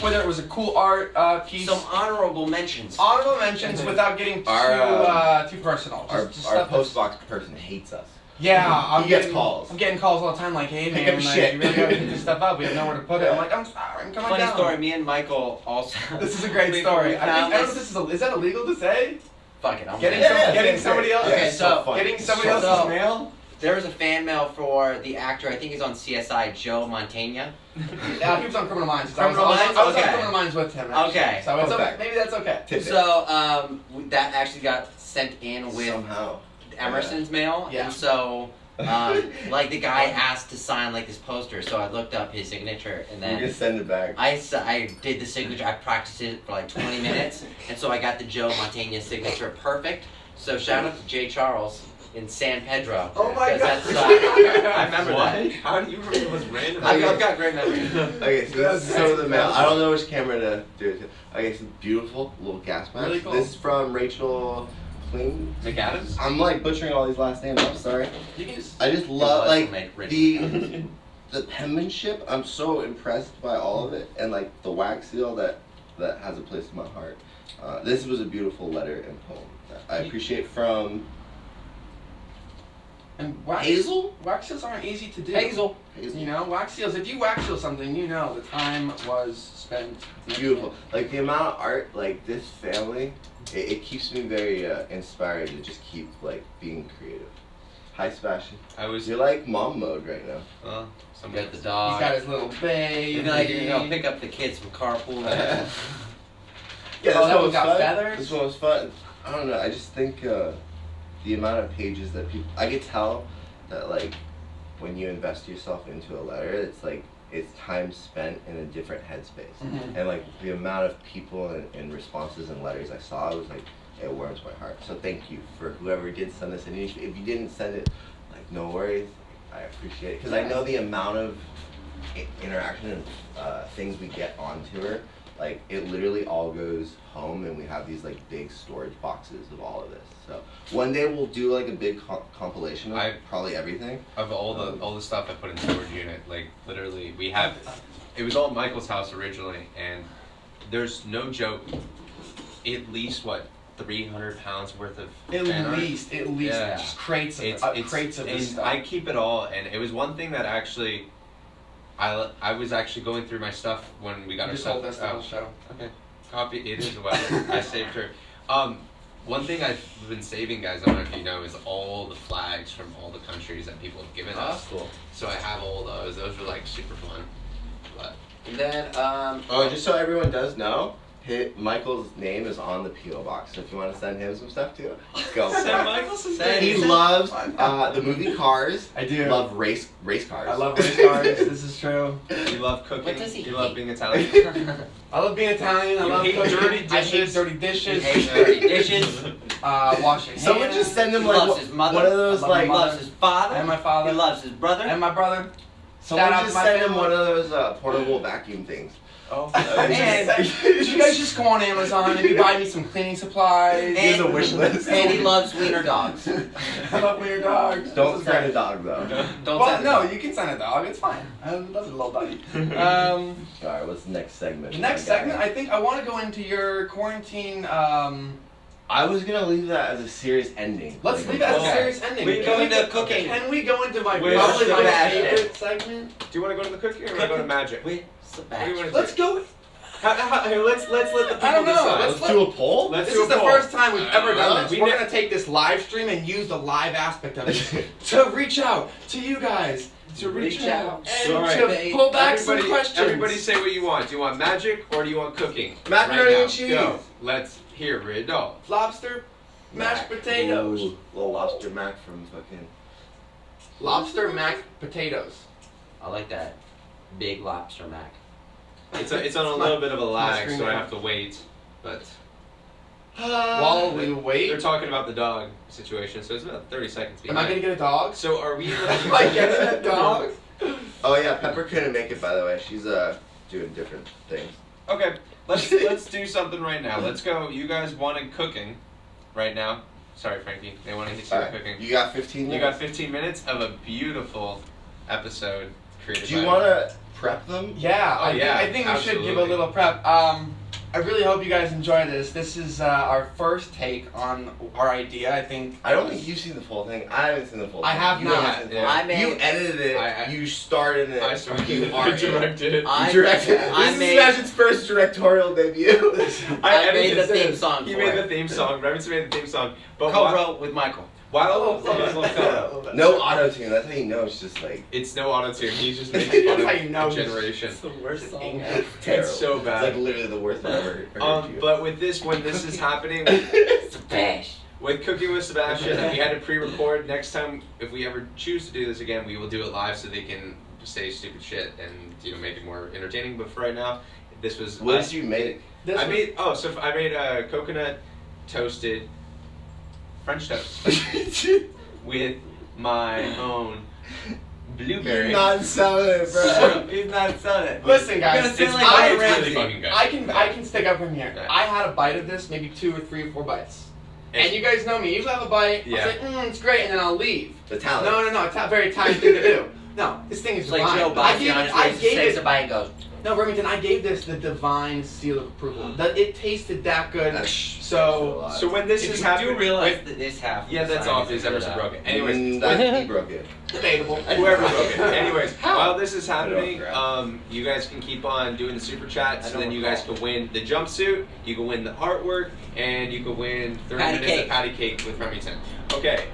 whether it was a cool art piece. Some honorable mentions. Honorable mentions without getting too too personal. Our Just our stuff that's- postbox person hates us. Yeah, I'm He gets getting calls. I'm getting calls all the time like, hey Pick man, up like, shit. you really gotta pick this stuff up. We have nowhere to put it. I'm like, I'm sorry, I'm coming Funny down. story, me and Michael also. This is a great we story. I found don't know if this- this is that illegal to say? Fuck it, I'm Getting saying. Yeah, getting yeah, somebody yeah. else. Okay, It's so funny. Getting somebody So else's funny. mail. There was a fan mail for the actor, I think he's on CSI, Joe Montana. Yeah, he was on Criminal Minds. Criminal I was Minds? on Okay. Criminal Minds with him. Actually. Okay. So it's Fun okay. fact. Maybe that's okay. Tidbit. So, that actually got sent in with Somehow. Emerson's mail, Yeah. and so, like the guy asked to sign like this poster, so I looked up his signature, and You then just send it back. I did the signature. I practiced it for like 20 minutes, and so I got the Joe Montana signature perfect. So shout out to Jay Charles in San Pedro. Oh my 'cause God. that's, I remember What? that. How do you remember those random? I've got great memory. Okay, so this is some of the mail. I don't know which camera to do it to. Okay, so beautiful little gas mask. Really cool. This is from Rachel Clean. McAdams? I'm like butchering all these last names. I'm sorry. You can just. I just love like Rich. the penmanship. I'm so impressed by all of it, and like the wax seal that has a place in my heart. This was a beautiful letter and poem that I appreciate from And wax, Hazel. wax seals aren't easy to do. Hazel. You know, wax seals. If you wax seal something, you know the time was spent. Beautiful. Like the amount of art, like this family, it keeps me very inspired to just keep like being creative. Hi Sebastian. I was. You're like mom mode right now. Well, You got the He's dog. got his little baby. You feel like you're gonna pick up the kids from carpool. Yeah, Oh, that one one got fun. feathers? This one was fun. I don't know. I just think the amount of pages that people, I could tell that like when you invest yourself into a letter, it's like it's time spent in a different headspace. Mhm. And like the amount of people and responses and letters I saw, it was like it warms my heart. So thank you for whoever did send this in. If you didn't send it, like no worries. I appreciate it because I know the amount of interaction and things we get onto her. Like it literally all goes home, and we have these like big storage boxes of all of this. So one day we'll do like a big compilation of probably everything. Of all the stuff I put in storage unit, like literally we have. It was all at Michael's house originally, and there's no joke. At least what 300 pounds worth of fan art? At least Yeah. just crates of crates of and this stuff. I keep it all, and it was one thing that actually. I was actually going through my stuff when we got You our just stuff hold this out. little show. Okay, copy. It is a weapon. I saved her. One thing I've been saving, guys, I don't know if you know, is all the flags from all the countries that people have given Oh, us. that's cool. So I have all those. Those were like super fun. But And then, Oh, just so everyone does know, Michael's name is on the P.O. box. So if you want to send him some stuff too, go. Michael said He loves the movie Cars. I do. Love race cars. I love race cars. This is true. You love cooking. What does he You love hate? being Italian. I love being Italian. I You love hate cooking. dirty I hate dishes. dirty he dishes. hates dirty dishes. Washing Someone hands. just send He him like loves his mother. one of those I love like. my He loves his father. And my father. He loves his brother. And my brother. Someone Shout out just to my send him family. one of those portable vacuum things. Oh. And And you guys just go on Amazon and you buy me some cleaning supplies. He has a wish list. And he loves wiener dogs. I love weird dogs. Don't This is send a great. dog though. Don't Well, send no, him. you can send a dog. It's fine. I love a little doggy. Alright, what's the next segment? The next my guy? segment, I think I want to go into your quarantine. I was gonna leave that as a serious ending. Let's Like, leave it as a Okay. serious ending. We go into cooking. Can we go into my With probably my Sebastian. favorite segment? Do you want to go to the cooking or want to go to magic? With What do you Sebastian. want to Let's go. Hey, let's let the people I don't know. decide. Let's do a poll? Let's This do is a the poll. first time we've ever done this. We We're ne- gonna take this live stream and use the live aspect of it to reach out to you guys, to reach out and All right. to pull back some Everybody, questions. everybody say what you want. Do you want magic or do you want cooking? Macaroni Right now. and cheese. Go. Let's hear it all. Lobster, mashed potatoes. Ooh, little lobster mac from fucking. Lobster mac potatoes. I like that. Big lobster mac. It's on a little bit of a lag, so I have to wait. But While we they're wait, talking about the dog situation, so it's about 30 seconds am I behind. gonna get a dog? So are we? Am I getting a dog? Oh yeah, Pepper couldn't make it by the way. She's doing different things. Okay, let's do something right now. Let's go. You guys wanted cooking, right now. Sorry, Frankie. They want to hit you with Alright, cooking. you got 15 You minutes. got 15 minutes of a beautiful episode created. Do you by- want to prep them? Yeah, Oh, yeah, I think we should give a absolutely. little prep. I really hope you guys enjoy this. This is our first take on our idea. I think. I don't think you've seen the full thing. I haven't seen the full I thing. have You not. haven't seen the full Yeah. thing. I You made. edited it. I- you starred in it. I started. You are in it. directed it. I- You directed. I This is made- Sebastian's first directorial debut. I made edited the theme this. song He for made it. the theme song. Remington made the theme song. But Co-wrote with Michael. while No auto tune. That's how you know it's just like it's no auto tune. He's just making fun That's of how you know a he's- generation. the worst song. terrible. It's so bad. It's like literally the worst I've ever heard you. But with this, when this is happening, Sebastian. with Cooking with Sebastian, we had to pre-record. Next time, if we ever choose to do this again, we will do it live so they can say stupid shit and make it more entertaining. But for right now, this was. What us. did you make? This I was- made I made a coconut toasted French toast with my own blueberry. Not selling it, bro. He's not selling it. Listen, You're guys, gonna sound it's like I Gordon ran- really fucking good. I can stick up from here. Yeah. I had a bite of this, maybe 2 or 3 or 4 bites. And And- you guys know me. Usually I have a bite. Yeah. I'll say, it's great, and then I'll leave. Italian. No. It's a very Italian thing to do. No, this thing is It's like divine. Joe I Biden gave on it. his I way to gave say it. somebody and goes, No, Remington, I gave this the divine seal of approval. That it tasted that good. That's So, So when this if is you happening, do realize that this half. yeah, that's obvious. Emerson broke it. Anyways, he broke it. debatable. whoever broke it. Anyways, while this is I don't happening, know. you guys can keep on doing the super chat, I so don't then you guys recall. can win the jumpsuit, you can win the artwork, and you can win 30 Patty minutes cake. of patty cake with Remington. Okay,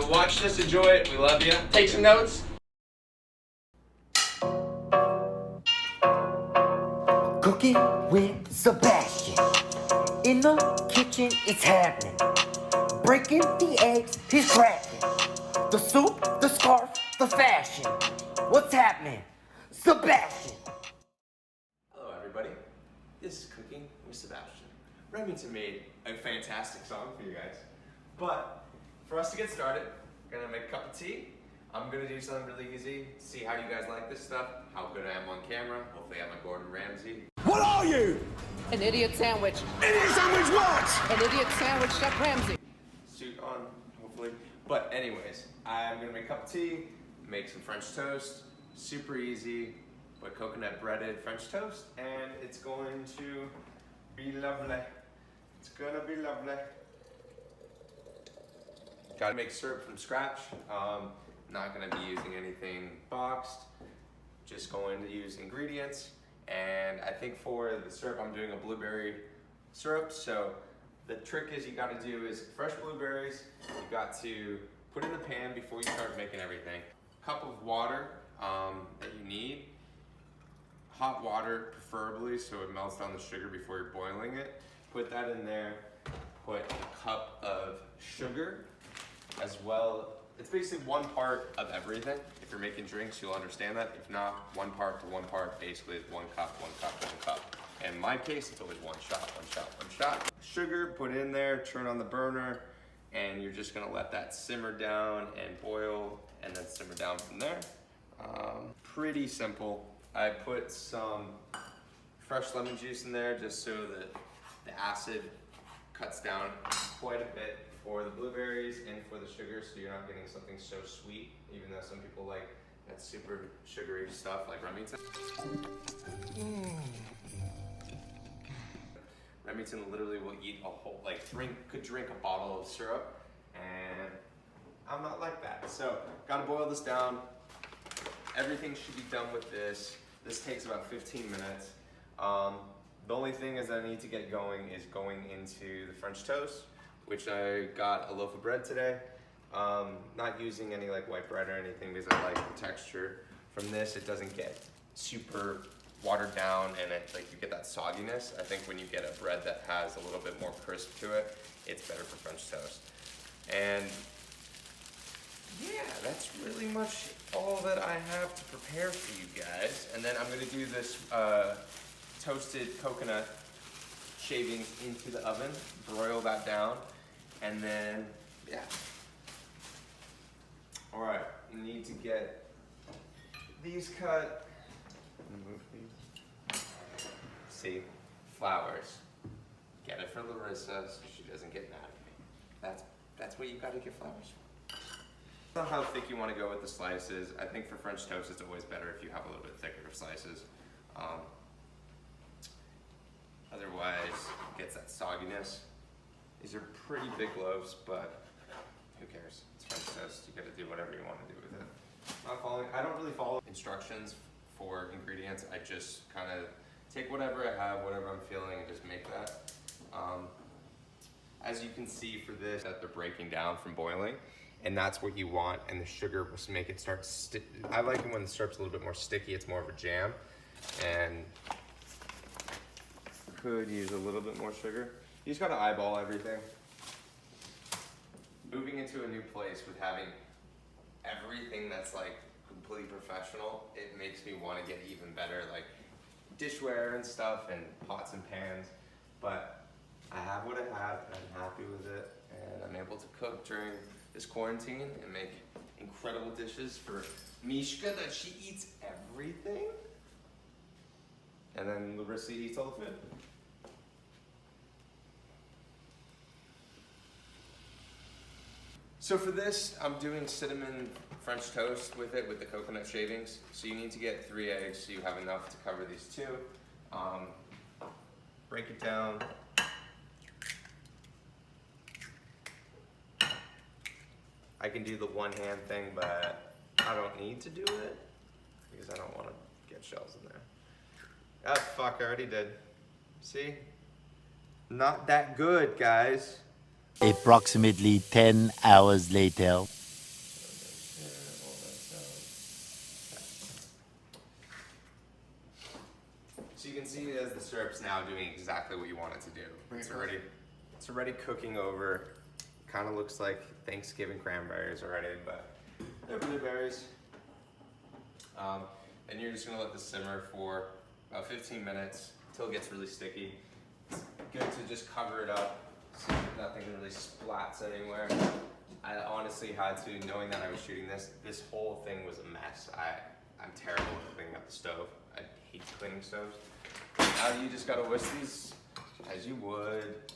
watch this, enjoy it. We love you. Take some notes. Cooking with Sebastian. In the kitchen, it's happening. Breaking the eggs, he's cracking. The soup, the scarf, the fashion. What's happening? Sebastian. Hello, everybody. This is Cooking with Sebastian. Remington made a fantastic song for you guys. But for us to get started, we're gonna make a cup of tea. I'm gonna do something really easy. See how you guys like this stuff, how good I am on camera. Hopefully, I'm a Gordon Ramsay. What are you? An idiot sandwich. Idiot sandwich what? An idiot sandwich, Chef Ramsay. Suit on, hopefully. But anyways, I'm gonna make a cup of tea, make some French toast, super easy, but coconut breaded French toast, and it's going to be lovely. It's gonna be lovely. Gotta make syrup from scratch. Not gonna be using anything boxed, just going to use ingredients. And I think for the syrup, I'm doing a blueberry syrup, so the trick is you got to do is fresh blueberries. You got to put in the pan before you start making everything. Cup of water that you need. Hot water preferably, so it melts down the sugar before you're boiling it. Put that in there. Put a cup of sugar as well. It's basically 1 part of everything. If you're making drinks, you'll understand that. If not, 1 part to 1 part basically is 1 cup, 1 cup, 1 cup. In my case, it's always 1 shot, 1 shot, 1 shot. Sugar, put it in there, turn on the burner, and you're just gonna let that simmer down and boil, and then simmer down from there. Pretty simple. I put some fresh lemon juice in there just so that the acid cuts down quite a bit for the blueberries and for the sugar, so you're not getting something so sweet, even though some people like that super sugary stuff like Remington. Remington literally will eat a whole, could drink a bottle of syrup, and I'm not like that. So, gotta boil this down. Everything should be done with this. This takes about 15 minutes. The only thing is that I need to get going is going into the French toast, which I got a loaf of bread today. Not using any like white bread or anything because I like the texture from this. It doesn't get super watered down and you get that sogginess. I think when you get a bread that has a little bit more crisp to it, it's better for French toast. And yeah, that's really much all that I have to prepare for you guys. And then I'm gonna do this toasted coconut shavings into the oven, broil that down, and then, yeah. All right, you need to get these cut. Move these. See, flowers. Get it for Larissa so she doesn't get mad at me. That's what you gotta get flowers for. Not how thick you want to go with the slices. I think for French toast, it's always better if you have a little bit thicker slices. Otherwise, it gets that sogginess. These are pretty big loaves, but who cares? It's French toast. You got to do whatever you want to do with it. I don't really follow instructions for ingredients. I just kind of take whatever I have, whatever I'm feeling, and just make that. As you can see for this, that they're breaking down from boiling, and that's what you want, and the sugar will make it start I like it when the syrup's a little bit more sticky. It's more of a jam, and could use a little bit more sugar. You just gotta eyeball everything. Moving into a new place with having everything that's like completely professional, it makes me want to get even better, like dishware and stuff and pots and pans, but I have what I have and I'm happy with it, and I'm able to cook during this quarantine and make incredible dishes for Mishka that she eats everything, and then Larissa eats all the food. So for this, I'm doing cinnamon French toast with it, with the coconut shavings. So you need to get 3 eggs so you have enough to cover these 2. Break it down. I can do the one hand thing, but I don't need to do it because I don't want to get shells in there. Ah, fuck, I already did. See? Not that good, guys. Approximately 10 hours later. So you can see as the syrup's now doing exactly what you want it to do. It's already cooking over. Kind of looks like Thanksgiving cranberries already, but they're blueberries. And you're just gonna let this simmer for about 15 minutes until it gets really sticky. It's good to just cover it up so nothing really splats anywhere. I honestly had to, knowing that I was shooting this whole thing was a mess. I'm terrible at cleaning up the stove. I hate cleaning stoves. Now you just gotta whisk these as you would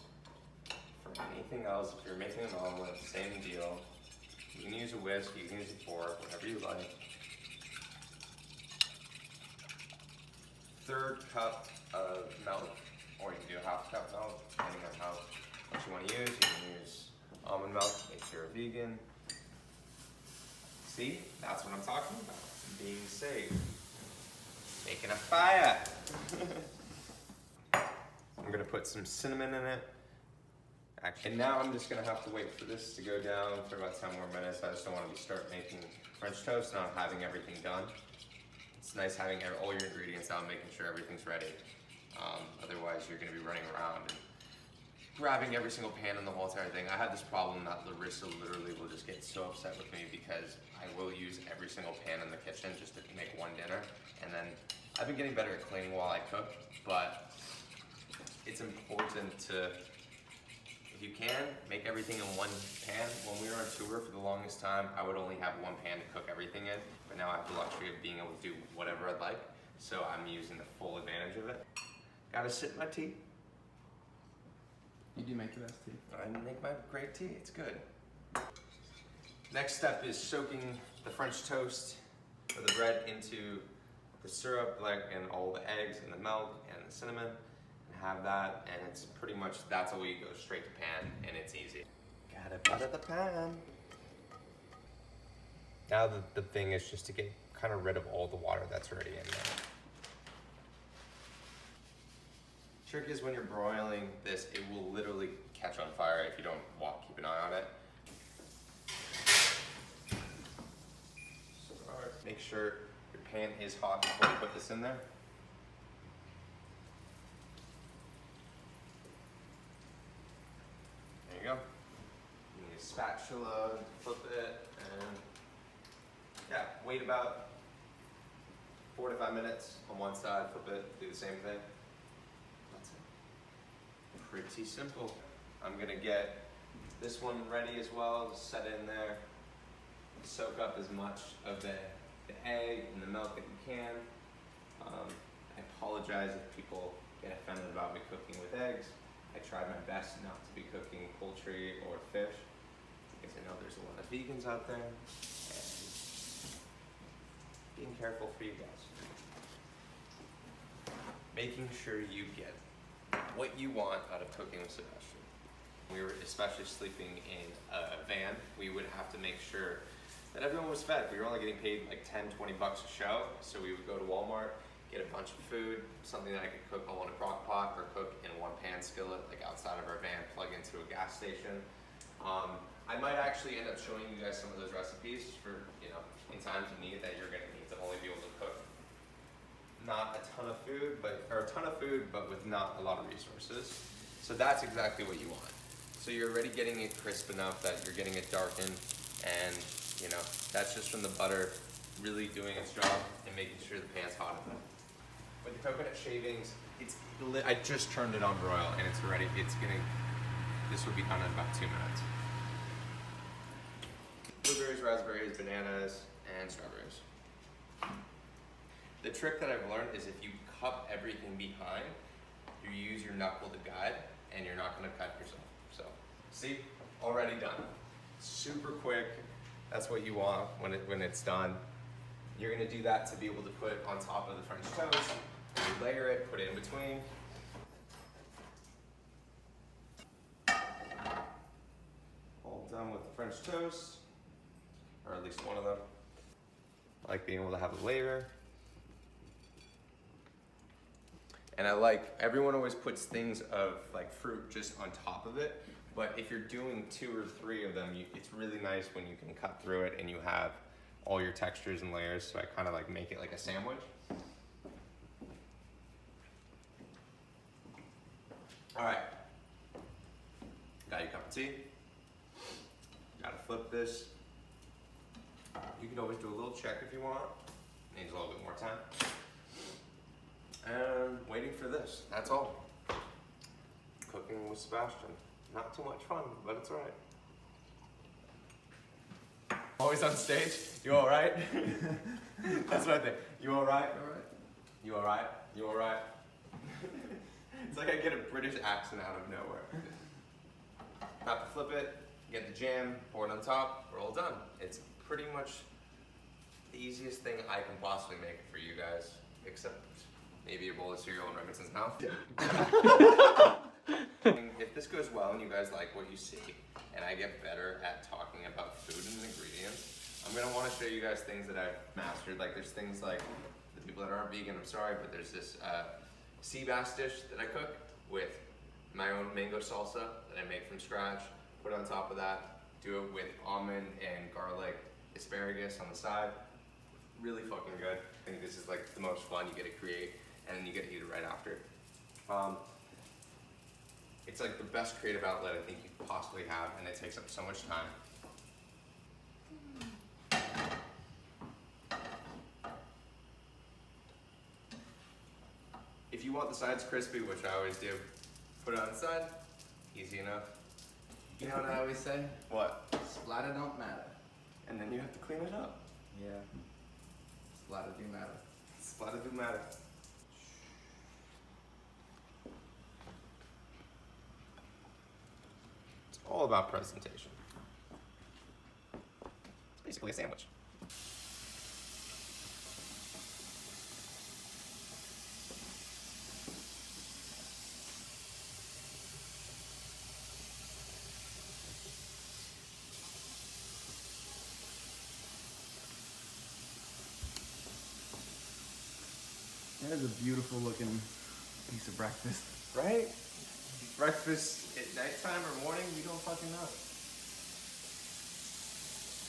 for anything else. If you're making an omelet, same deal. You can use a whisk, you can use a fork, whatever you like. 1/3 cup of milk, or you can do a 1/2 cup milk, depending on how much you want to use. You can use almond milk if you're a vegan. See, that's what I'm talking about. Being safe. Making a fire. I'm gonna put some cinnamon in it. Actually, and now I'm just gonna have to wait for this to go down for about 10 more minutes. I just don't want to start making French toast, not having everything done. It's nice having all your ingredients out, making sure everything's ready. Otherwise, you're gonna be running around and grabbing every single pan in the whole entire thing. I have this problem that Larissa literally will just get so upset with me because I will use every single pan in the kitchen just to make one dinner. And then I've been getting better at cleaning while I cook, but it's important to, if you can, make everything in one pan. When we were on tour for the longest time, I would only have one pan to cook everything in, but now I have the luxury of being able to do whatever I'd like, so I'm using the full advantage of it. Gotta sip my tea. You do make the best tea. I make my great tea, it's good. Next step is soaking the French toast or the bread into the syrup, and all the eggs and the milk and the cinnamon, and have that, and it's pretty much, that's all you go straight to pan, and it's easy. Gotta butter the pan. Now the thing is just to get kind of rid of all the water that's already in there. Trick is when you're broiling this, it will literally catch on fire if you don't keep an eye on it. So, make sure your pan is hot before you put this in there. There you go. You need a spatula, flip it, and yeah, wait about 4 to 5 minutes on one side, flip it, do the same thing. That's it. Pretty simple. I'm gonna get this one ready as well, just set it in there. Soak up as much of the egg and the milk that you can. I apologize if people get offended about me cooking with eggs. I tried my best not to be cooking poultry or fish because I know there's a lot of vegans out there. And being careful for you guys. Making sure you get what you want out of cooking with Sebastian. We were especially sleeping in a van. We would have to make sure that everyone was fed. We were only getting paid like 10, 20 bucks a show. So we would go to Walmart, get a bunch of food, something that I could cook on a crock pot or cook in a one-pan skillet, like outside of our van, plug into a gas station. I might actually end up showing you guys some of those recipes for, in times of need that you're gonna need to only be able to cook. Not a ton of food, but with not a lot of resources. So that's exactly what you want. So you're already getting it crisp enough that you're getting it darkened, and that's just from the butter really doing its job and making sure the pan's hot enough. With the coconut shavings, I just turned it on broil and it's ready. This will be done in about 2 minutes. Blueberries, raspberries, bananas, and strawberries. The trick that I've learned is if you cup everything behind, you use your knuckle to guide, and you're not gonna cut yourself. So, see, already done. Super quick. That's what you want when it's done. You're gonna do that to be able to put it on top of the French toast. You layer it, put it in between. All done with the French toast, or at least one of them. I like being able to have a layer. And everyone always puts things of like fruit just on top of it, but if you're doing 2 or 3 of them, it's really nice when you can cut through it and you have all your textures and layers, so I kind of make it like a sandwich. All right, got your cup of tea. Gotta flip this. You can always do a little check if you want. Needs a little bit more time. And waiting for this, that's all. Cooking with Sebastian. Not too much fun, but it's alright. Always on stage? You alright? That's what I think. You alright? Alright. You alright? You alright? It's like I get a British accent out of nowhere. Have to flip it, get the jam, pour it on top, we're all done. It's pretty much the easiest thing I can possibly make for you guys, except maybe a bowl of cereal in Remington's mouth. If this goes well and you guys like what you see, and I get better at talking about food and ingredients, I'm gonna want to show you guys things that I've mastered. Like there's things like, the people that aren't vegan, I'm sorry, but there's this sea bass dish that I cook with my own mango salsa that I make from scratch. Put it on top of that. Do it with almond and garlic asparagus on the side. Really fucking good. I think this is like the most fun you get to create, and then you get to eat it right after. It's like the best creative outlet I think you could possibly have, and it takes up so much time. If you want the sides crispy, which I always do, put it on the side. Easy enough. You know what I always say? What? Splatter don't matter. And then you have to clean it up. Yeah. Splatter do matter. Splatter do matter. It's all about presentation. It's basically a sandwich. That is a beautiful looking piece of breakfast. Right? Breakfast at nighttime or morning, we don't fucking know.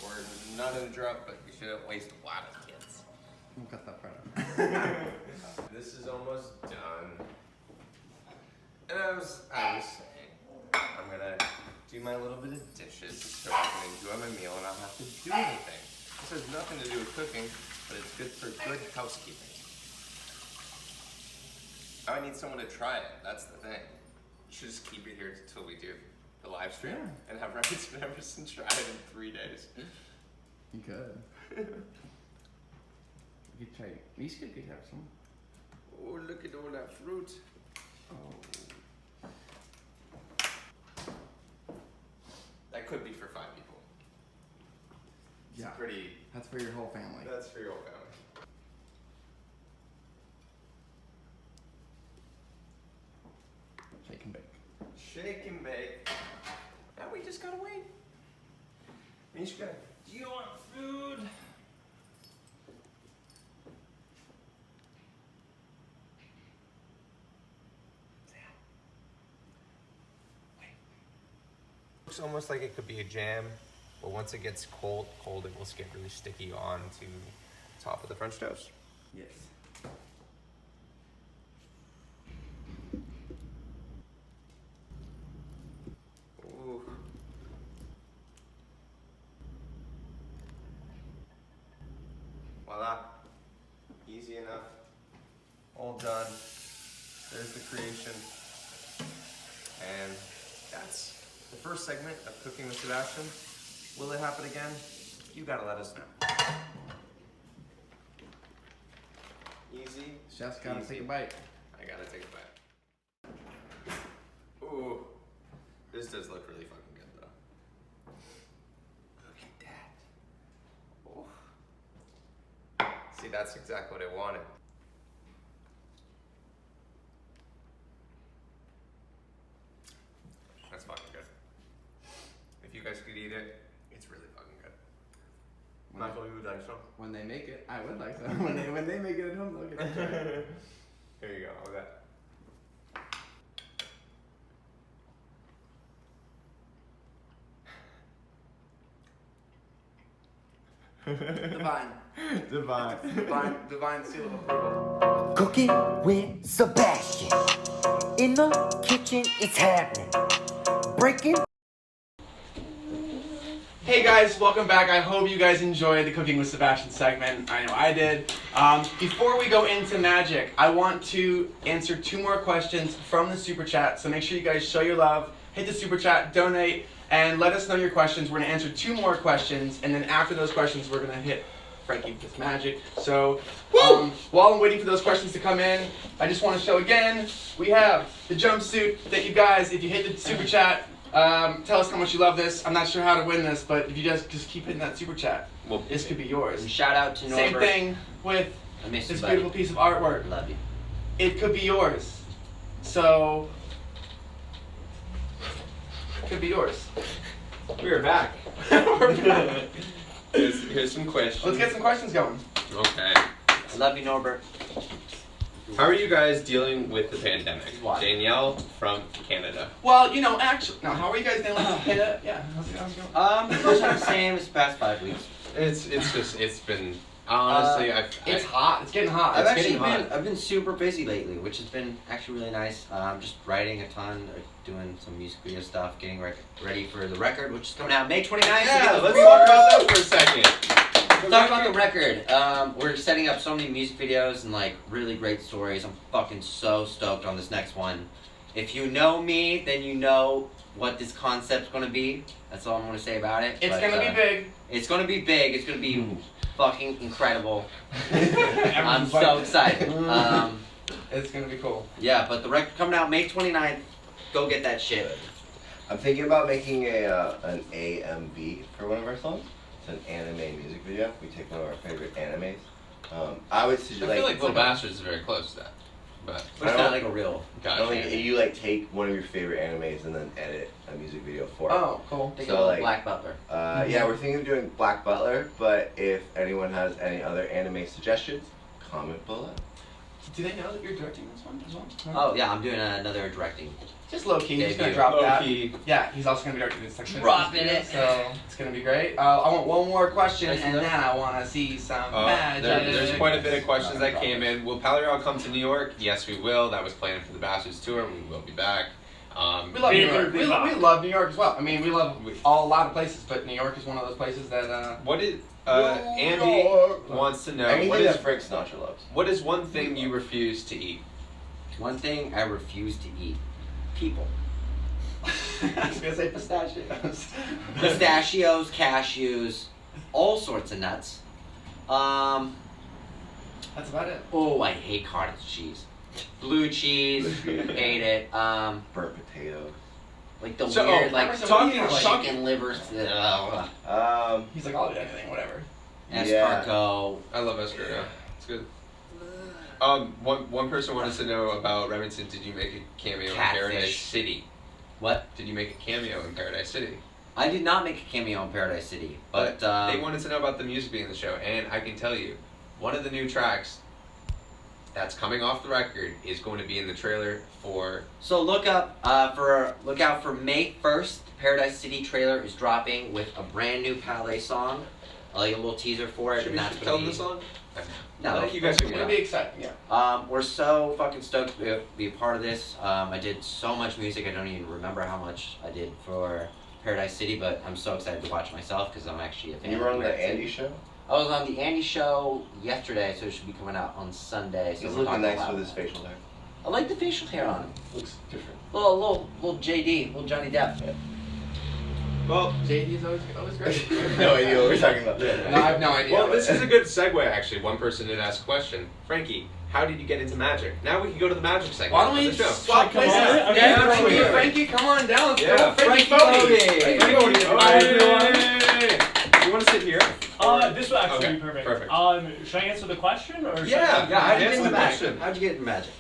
We're not in a drought, but we shouldn't waste a lot of kids. We'll cut that part out. This is almost done. And I was saying, I'm gonna do my little bit of dishes so I can enjoy my meal and not have to do anything. This has nothing to do with cooking, but it's good for good housekeeping. Now I need someone to try it. That's the thing. You should just keep it here until we do the live stream and have Rex and Emerson try it in 3 days. You could. You could try it. You could have some. Oh, look at all that fruit. Oh. That could be for 5 people. It's Yeah. pretty. That's for your whole family. That's for your whole family. Shake and bake. Shake and bake. Now we just gotta wait. Mishka, do you want food? Looks almost like it could be a jam, but once it gets cold, it will get really sticky onto the top of the French toast. Yes. Ooh. Voila. Easy enough. All done. There's the creation. And that's the first segment of Cooking with Sebastian. Will it happen again? You gotta let us know. Easy. Chef's gotta Easy. take a bite. I gotta take a bite. Ooh. This does look really fucking good though. Look at that. Oh. See, that's exactly what I wanted. That's fucking good. If you guys could eat it, it's really fucking good. Michael, you would like some? When they make it, I would like some. when they make it at home, they'll get to try it. Here you go, all that. Divine. Divine. Divine seal of approval. Cooking with Sebastian. In the kitchen, it's happening. Breaking. Hey guys, welcome back. I hope you guys enjoyed the Cooking with Sebastian segment. I know I did. Before we go into magic, I want to answer 2 more questions from the Super Chat. So make sure you guys show your love, hit the Super Chat, donate, and let us know your questions. We're going to answer 2 more questions, and then after those questions, we're going to hit Frankie with magic. So while I'm waiting for those questions to come in, I just want to show again, we have the jumpsuit that you guys, if you hit the Super Chat, tell us how much you love this. I'm not sure how to win this, but if you just keep hitting that Super Chat, this could be yours. And shout out to Norbert. Same thing with I miss this you, buddy. beautiful piece of artwork. Love you. It could be yours. So, it could be yours. We're back. We're back. Here's some questions. Let's get some questions going. Okay. I love you, Norbert. How are you guys dealing with the pandemic? What? Danielle from Canada. Well, you know, actually, now how are you guys dealing with it? Yeah, how's it going? Pretty much the same as the past 5 weeks. It's been honestly It's hot. It's getting hot. I've It's actually getting hot. I've been super busy lately, which has been actually really nice. Just writing a ton, doing some music video stuff, getting ready for the record, which is coming out May 29th. Yeah, let's talk about that for a second. Talk about the record. We're setting up so many music videos and like really great stories. I'm fucking so stoked on this next one. If you know me, then you know what this concept's gonna be. That's all I'm gonna say about it. It's gonna be big. It's gonna be big. It's gonna be fucking incredible. I'm Everyone's so like- excited. It's gonna be cool. Yeah, but the record coming out May 29th. Go get that shit. I'm thinking about making an AMV for one of our songs. It's an anime music video. We take one of our favorite animes. I would suggest I feel like Little a- Bastards is very close to that. But But it's not like a real. I don't gotcha. think you like take one of your favorite animes and then edit a music video for it. Oh, cool. Think So, of like- Black Butler. Yeah, we're thinking of doing Black Butler, but if anyone has any other anime suggestions, comment below. Do they know that you're directing this one as well? Oh yeah, I'm doing another directing. Just low key. Just gonna Debut. drop Low that. key. Yeah, he's also gonna be directing this section. Dropping it. So it's gonna be great. I want one more question, Nice and enough. then I want to see some magic. There's quite a bit of questions that came in. Will Palaye Royale come to New York? Yes, we will. That was planned for the Bastards tour. We will be back. We love New York. We love New York as well. I mean, we love a lot of places, but New York is one of those places that. What is New Andy York. wants to know? Anything What is that Frank Sinatra loves. what is one thing you refuse to eat? One thing I refuse to eat: people. I was gonna say pistachios. Pistachios, cashews, all sorts of nuts. That's about it. Oh, I hate cottage cheese. Blue cheese, hate it. Burnt potatoes. Like the So, weird, like talking- chicken liver, He's like, I'll do anything, whatever. escargot. I love escargot. It's good. One person wanted to know about Remington. Did you make a cameo Catfish. in Paradise City? What? Did you make a cameo in Paradise City? I did not make a cameo in Paradise City, but They wanted to know about the music being in the show, and I can tell you, one of the new tracks that's coming off the record is going to be in the trailer for. so look out for May 1st. The Paradise City trailer is dropping with a brand new Palaye song. Like a little teaser for it, Should and we that's tell gonna them be. the song? No, I think you guys It's can gonna be exciting, yeah. We're so fucking stoked to be a part of this. I did so much music, I don't even remember how much I did for Paradise City, but I'm so excited to watch myself because I'm actually a fan. And you were of on the Paradise Andy City. show? I was on the Andy show yesterday, so it should be coming out on Sunday. So He's we're looking talking nice about with his that. facial hair. I like the facial hair on him. Looks different. Little JD, little Johnny Depp. Well, JD is always great. No idea what we're talking about. No, I have no idea. well, this is a good segue actually. One person did ask a question. Frankie, how did you get into magic? Now we can go to the magic segment Why don't we of the show. swap places? on? Yeah, Okay. Frankie, come on down. Let's Yeah. go. Frankie Frankie Foti. Foti. You want to sit here? This will actually Okay, be perfect. perfect. Should I answer the question or? should Yeah. Yeah, how'd you get Answer into the magic? question. How'd you get into magic?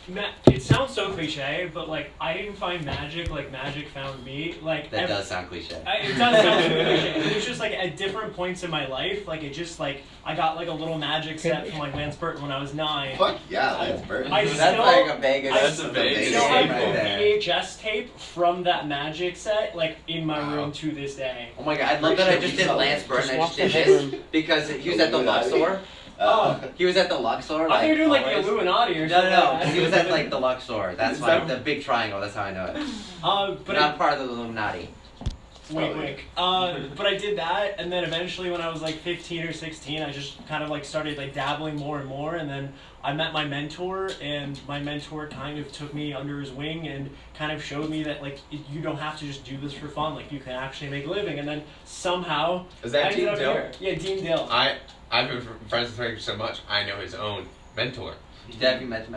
It sounds so cliche, but like I didn't find magic like magic found me. Like That does sound cliche. It does sound super cliche. It was just like at different points in my life, like it just like I got like a little magic set from like Lance Burton when I was 9. Fuck yeah, Lance Burton. I That's still- like a Vegas. I That's a Vegas still staple. have right the there. VHS tape from that magic set like in my Wow. room to this day. Oh my god, I love that I just did Lance Burton. I just did this because he was at the Luxor. He was at the Luxor. I Like, think you're doing like the always. Illuminati or No, something. no, like that. he was at like the Luxor. That's Is like that- the big triangle. That's how I know it. But Not part of the Illuminati. wink, wink. But I did that, and then eventually, when I was like 15 or 16, I just kind of like started like dabbling more and more, and then I met my mentor, and my mentor kind of took me under his wing and kind of showed me that like you don't have to just do this for fun, like you can actually make a living, and then somehow Is that I ended Dean up Dill? here. Yeah, Dean Dill. I've been friends with Frankie so much. I know his own mentor. Did you met him?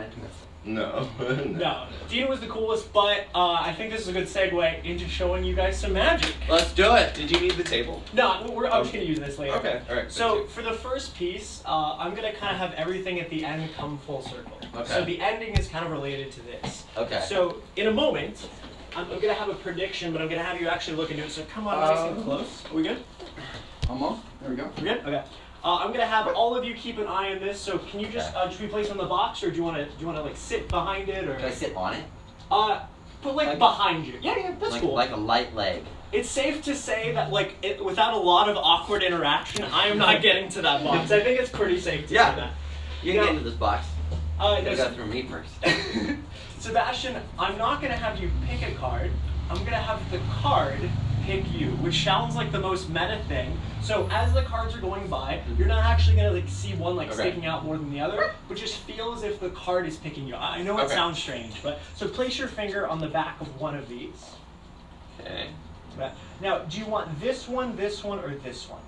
No. No, Dean was the coolest, but I think this is a good segue into showing you guys some magic. Let's do it. Did you need the table? No, I'm just gonna use this later. Okay, all right. So for the first piece, I'm gonna kind of have everything at the end come full circle. Okay. So the ending is kind of related to this. Okay. So in a moment, I'm gonna have a prediction, but I'm gonna have you actually look into it. So come on, nice and close. Are we good? Almost. There we go. We good? Okay. I'm gonna have all of you keep an eye on this. So can you just be placed on the box, or do you wanna like sit behind it, or? Should I sit on it? Put like behind you. Yeah, that's cool. Like a light leg. It's safe to say that without a lot of awkward interaction, I am not getting to that box. I think it's pretty safe to say that. You can get into this box. No, you go through me first. Sebastian, I'm not gonna have you pick a card. I'm gonna have the card pick you, which sounds like the most meta thing. So as the cards are going by, you're not actually gonna see one sticking out more than the other, but just feel as if the card is picking you. I know it sounds strange, but so place your finger on the back of one of these. Okay. Now, do you want this one, or this one?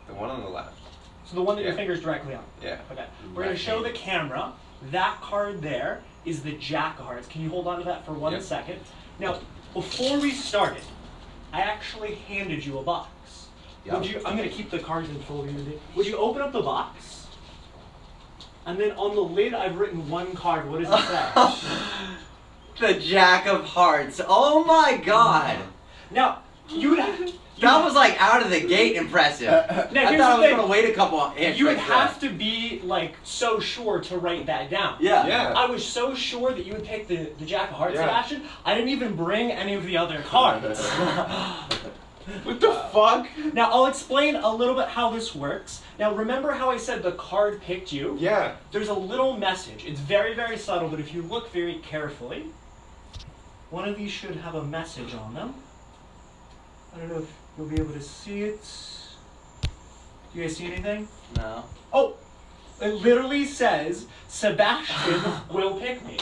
The one on the left. So the one that your finger's directly on. Yeah. Okay. We're gonna show the camera. That card there is the Jack of Hearts. Can you hold on to that for 1 second? Now, before we started, I actually handed you a box. I'm going to keep the cards in full unity. Would you open up the box? And then on the lid, I've written one card. What does it say? The Jack of Hearts. Oh my God. Now, you would have... That was out of the gate impressive. Now, I thought I was going to wait a couple inches. You would have to be so sure to write that down. Yeah. I was so sure that you would pick the Jack of Hearts, Sebastian. I didn't even bring any of the other cards. What the fuck? Now, I'll explain a little bit how this works. Now, remember how I said the card picked you? Yeah. There's a little message. It's very, very subtle, but if you look very carefully, one of these should have a message on them. I don't know if you'll be able to see it. Do you guys see anything? No. Oh! It literally says, Sebastian will pick me.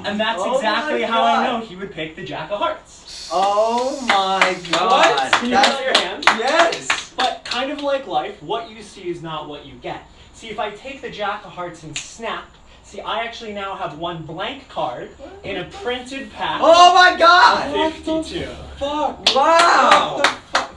And that's exactly how I know he would pick the Jack of Hearts. Oh my God. What? Can you hold out your hand? Yes! But kind of like life, what you see is not what you get. See, if I take the Jack of Hearts and snap, see, I actually now have one blank card in a printed pack. Oh my God! 52. Fuck! Wow!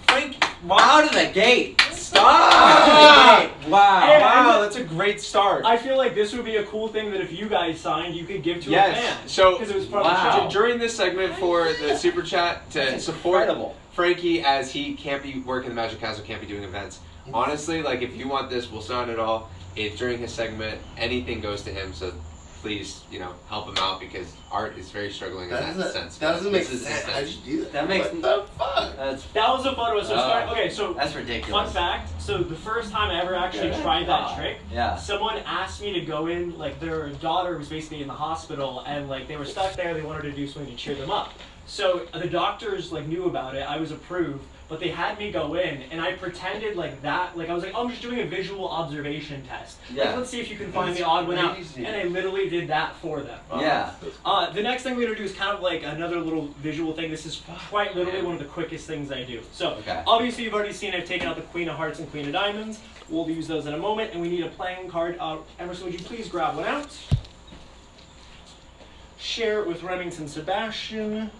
Frank, Out of the gate! Stop! Wow! Hey, Wow, that's a great start. I feel like this would be a cool thing that if you guys signed, you could give to a fan. So, because it was part of the show. during this segment for the super chat to support Frankie as he can't be working the Magic Castle, can't be doing events. Honestly, if you want this, we'll sign it all. If during his segment, anything goes to him, so please, help him out because art is very struggling in that sense. That doesn't make sense. How'd you do that? That makes what the fuck? That was a photo. So that's ridiculous. Fun fact. So the first time I ever actually tried that trick, someone asked me to go in. Their daughter was basically in the hospital, and they were stuck there. They wanted to do something to cheer them up. So the doctors knew about it. I was approved. But they had me go in, and I pretended that. I was I'm just doing a visual observation test. Let's see if you can find the odd one out. And I literally did that for them. Yeah. The next thing we're going to do is kind of another little visual thing. This is quite literally one of the quickest things I do. So, obviously you've already seen I've taken out the Queen of Hearts and Queen of Diamonds. We'll use those in a moment, and we need a playing card. Emerson, would you please grab one out? Share it with Remington Sebastian.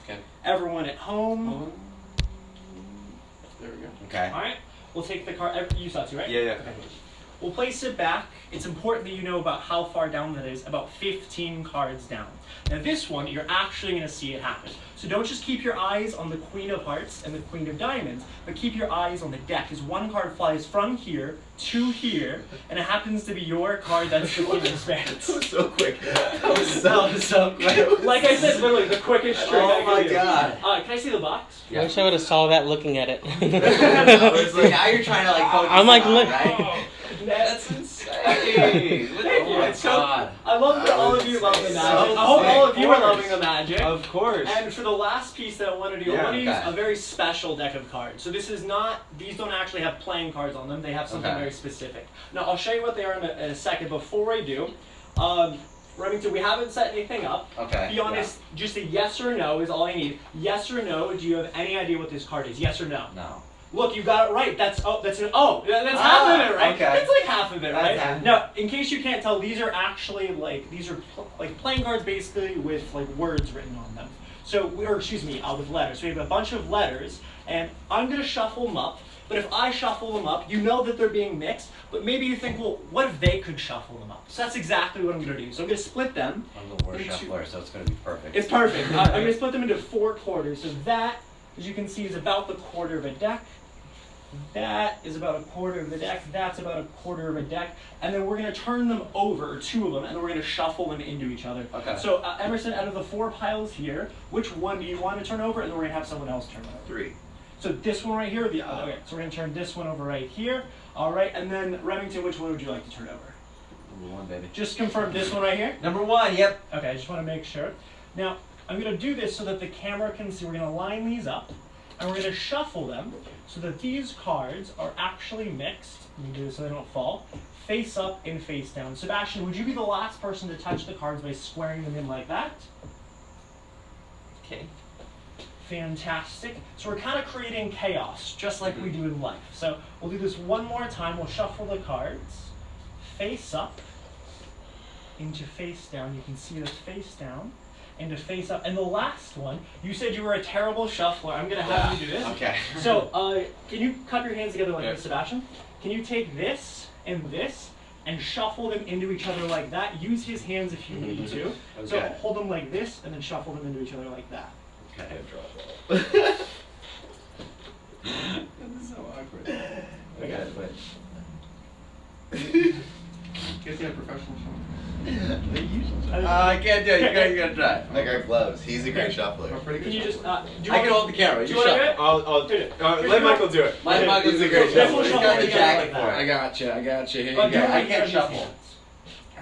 Okay. Everyone at home. There we go. Okay. Alright, we'll take the card. You saw it too, right? Yeah. Okay. We'll place it back. It's important that you know about how far down that is, about 15 cards down. Now this one, you're actually going to see it happen. So don't just keep your eyes on the Queen of Hearts and the Queen of Diamonds, but keep your eyes on the deck, because one card flies from here to here, and it happens to be your card that's the King of Spades. That was so quick. That was so quick. Like I said, literally, the quickest trick I my could do. God. Can I see the box? I wish I would have saw that looking at it. Now you're trying to focus I'm on, right? That's insane. Thank you. God. I love that all of you love the magic. I hope all of you are loving the magic. Of course. And for the last piece that I want to do, I want to use a very special deck of cards. So this is not, these don't actually have playing cards on them. They have something very specific. Now I'll show you what they are in a second. Before I do, Remington, we haven't set anything up. Okay. Be honest, just a yes or no is all I need. Yes or no, do you have any idea what this card is? Yes or no? No. Look, you got it right. That's half of it, right? Okay. That's half of it, right? That's Now, in case you can't tell, these are actually playing cards basically with words written on them. So, with letters. So we have a bunch of letters, and I'm gonna shuffle them up. But if I shuffle them up, you know that they're being mixed. But maybe you think, well, what if they could shuffle them up? So that's exactly what I'm gonna do. So I'm gonna split them. I'm the worst shuffler, so it's gonna be perfect. It's perfect. I'm gonna split them into 4 quarters. So that, as you can see, is about the quarter of a deck. That is about a quarter of the deck. That's about a quarter of a deck. And then we're going to turn them over, 2 of them, and then we're going to shuffle them into each other. Okay. So, Emerson, out of the 4 piles here, which one do you want to turn over? And then we're going to have someone else turn it over. 3. So this one right here, or the other? Okay, so we're going to turn this one over right here. All right, and then Remington, which one would you like to turn over? Number 1, baby. Just confirm this one right here? Number 1, yep. Okay, I just want to make sure. Now, I'm going to do this so that the camera can see. We're going to line these up, and we're going to shuffle them so that these cards are actually mixed. Let me do this so they don't fall. Face up and face down. Sebastian, would you be the last person to touch the cards by squaring them in like that? Okay. Fantastic. So we're kind of creating chaos, just like we do in life. So we'll do this one more time. We'll shuffle the cards. Face up into face down. You can see this face down into face up. And the last one, you said you were a terrible shuffler. I'm going to have you do this. Okay. So can you cup your hands together like this, Sebastian? Can you take this and shuffle them into each other like that? Use his hands if you need to. Okay. So hold them like this and then shuffle them into each other like that. Okay. This is so awkward. Okay. You guys need a professional shuffler. I can't do it. You gotta try. I got gloves. He's a great shuffler. Can you just, do you I want can hold the camera. do You you want to do shuffle. it? I'll Do it. let Michael do it. Michael's a great This shuffler. will He's shuffle got the together jacket like for that. it. I got you. Here you Oh, go. do it I like can't these shuffle. hands.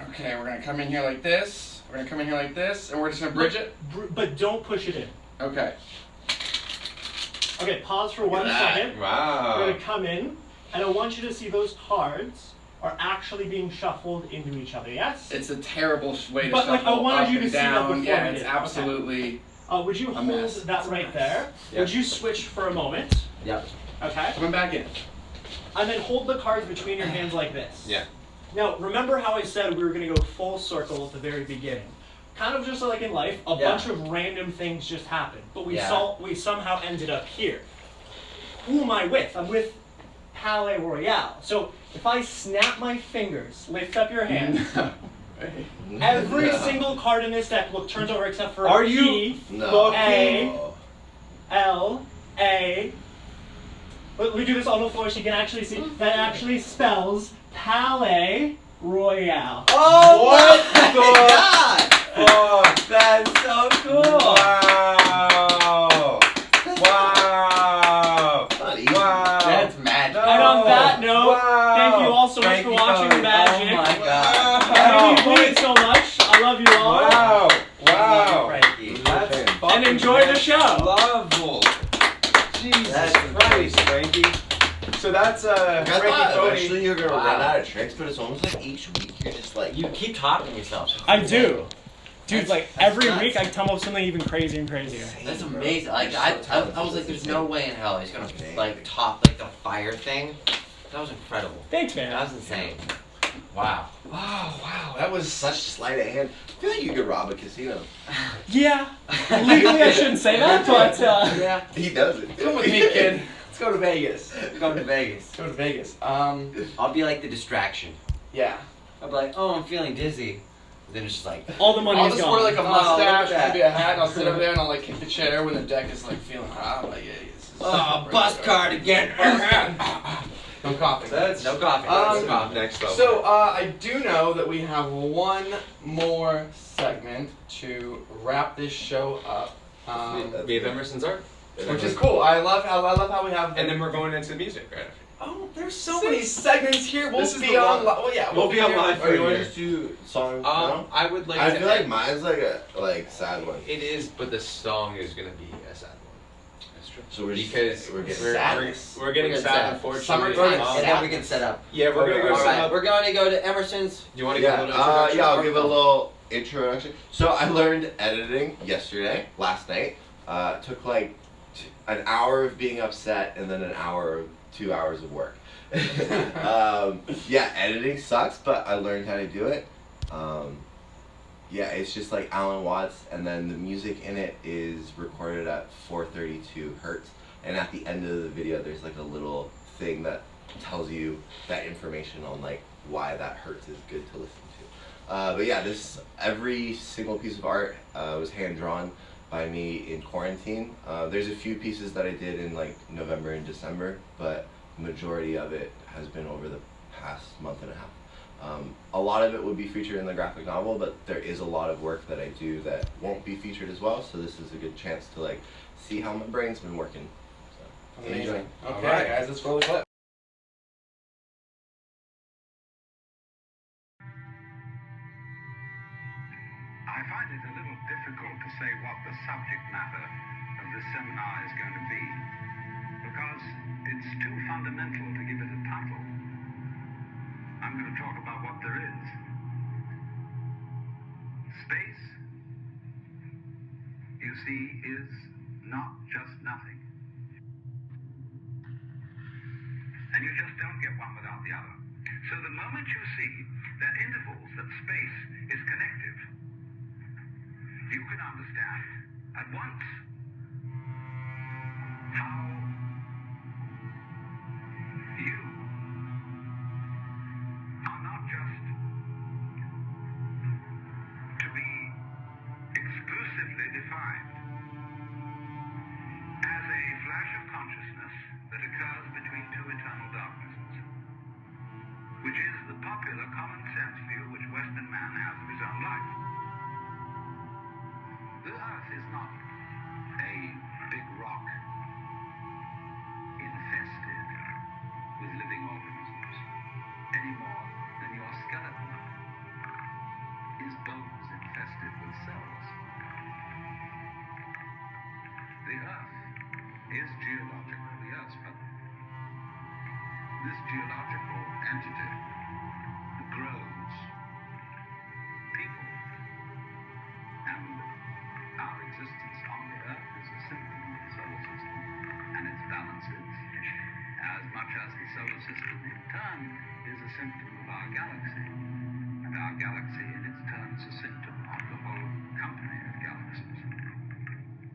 Okay, we're gonna come in here like this. We're gonna come in here like this, and we're just gonna bridge it. But don't push it in. Okay. Okay, pause for 1 second. We're Wow. going to come in, and I want you to see those cards are actually being shuffled into each other, yes? It's a terrible way to But, like, shuffle I wanted up you to and see that down. before Yeah, we it's did. Okay. absolutely. Would you a hold mess. that right there? Yeah. Would you switch for a moment? Yep. Okay. Coming back in. And then hold the cards between your hands like this. Yeah. Now, remember how I said we were going to go full circle at the very beginning? Kind of just like in life, a Yeah. bunch of random things just happened. But we Yeah. we somehow ended up here. Who am I with? I'm with Palaye Royale. So if I snap my fingers, lift up your hands, every single card in this deck turns over except for Are P, you No. A, L, A. Let me do this on the floor so you can actually see. That actually spells Palaye Royale. Oh What my the god! fuck? That's so cool! Wow. Wow. Not easy. Wow. That's magic. And on that note, Wow. thank you all so much for Frankie watching the Foti. magic. Oh my god. Thank you please so much. I love you all. Wow. Wow. Frankie. That's And fucking enjoy the show. Lovely. Jesus That's Christ, Frankie. So that's I Frankie thought Foti. eventually you're gonna Wow. run out of tricks, but it's almost like each week you're just like You keep topping yourself. I do. Dude, That's- like that's every nuts. week I come up with something even crazier and crazier. That's bro. amazing. Like You're I so talented. was like, there's no way in hell he's gonna Amazing. like top like the fire thing. That was incredible. Thanks, That man. was insane. Wow. Oh wow, that was such sleight of hand. I feel like you could rob a casino. Yeah. Legally I shouldn't say that, but yeah. He does it. Come with me, kid. Let's go to Vegas. Going to Vegas. Let's go to Vegas. I'll be like the distraction. Yeah. I'll be like, oh, I'm feeling dizzy. Then it's just like, all the money I'll is just gone. wear like a Oh, look at mustache, that. maybe a hat, and I'll sit over there and I'll like kick the chair when the deck is like feeling hot. I'm like, yeah, this is oh, bus card again. No coughing. That's No coffee. Um, No coffee. next level. So I do know that we have one more segment to wrap this show up, we have Emerson's art. which is cool. I love how we have. And then we're going into music, right? oh, there's so many segments here. We'll This is be the on. long- Well, yeah, we'll be on here- live Or you for want a to year. just do songs? No? I would like I to feel like mine's like a sad one. it is, but the song is gonna be a sad one. That's true. So we're just- because we're getting we're sadness. getting We're sad, getting sad. unfortunately. Summertime And then we can set up. Yeah, we're gonna go All set right, up. we're going to go to Emerson's. Do you want to give a little Yeah, introduction? I'll give a little introduction. So I learned editing last night. Took like an hour of being upset and then an hour, 2 hours of work. Yeah, editing sucks, but I learned how to do it. Yeah, it's just like Alan Watts, and then the music in it is recorded at 432 hertz. And at the end of the video, there's like a little thing that tells you that information on like why that hertz is good to listen to. But yeah, every single piece of art was hand drawn by me in quarantine. There's a few pieces that I did in like November and December, but majority of it has been over the past month and a half. A lot of it would be featured in the graphic novel, but there is a lot of work that I do that won't be featured as well, so this is a good chance to like see how my brain's been working. So, enjoy. Okay, Alright. guys, let's roll the clip. I find it a little difficult to say what the subject matter of this seminar is going to be, because it's too fundamental to give it a title. I'm going to talk about what there is. Space, you see, is not just nothing. And you just don't get one without the other. So the moment you see there are intervals that space is connective, you can understand at once how you are not just to be exclusively defined as a flash of consciousness that occurs between two eternal darknesses, which is the popular common sense view which Western man has of his own life. The Earth is not a big rock infested with living organisms, any more than your skeleton is bones infested with cells. The Earth is geological, yes, but this geological entity grows people, and our existence on the Earth is a symptom of the solar system and its balances, as much as the solar system in turn is a symptom of our galaxy, and our galaxy in its turn is a symptom of the whole company of galaxies.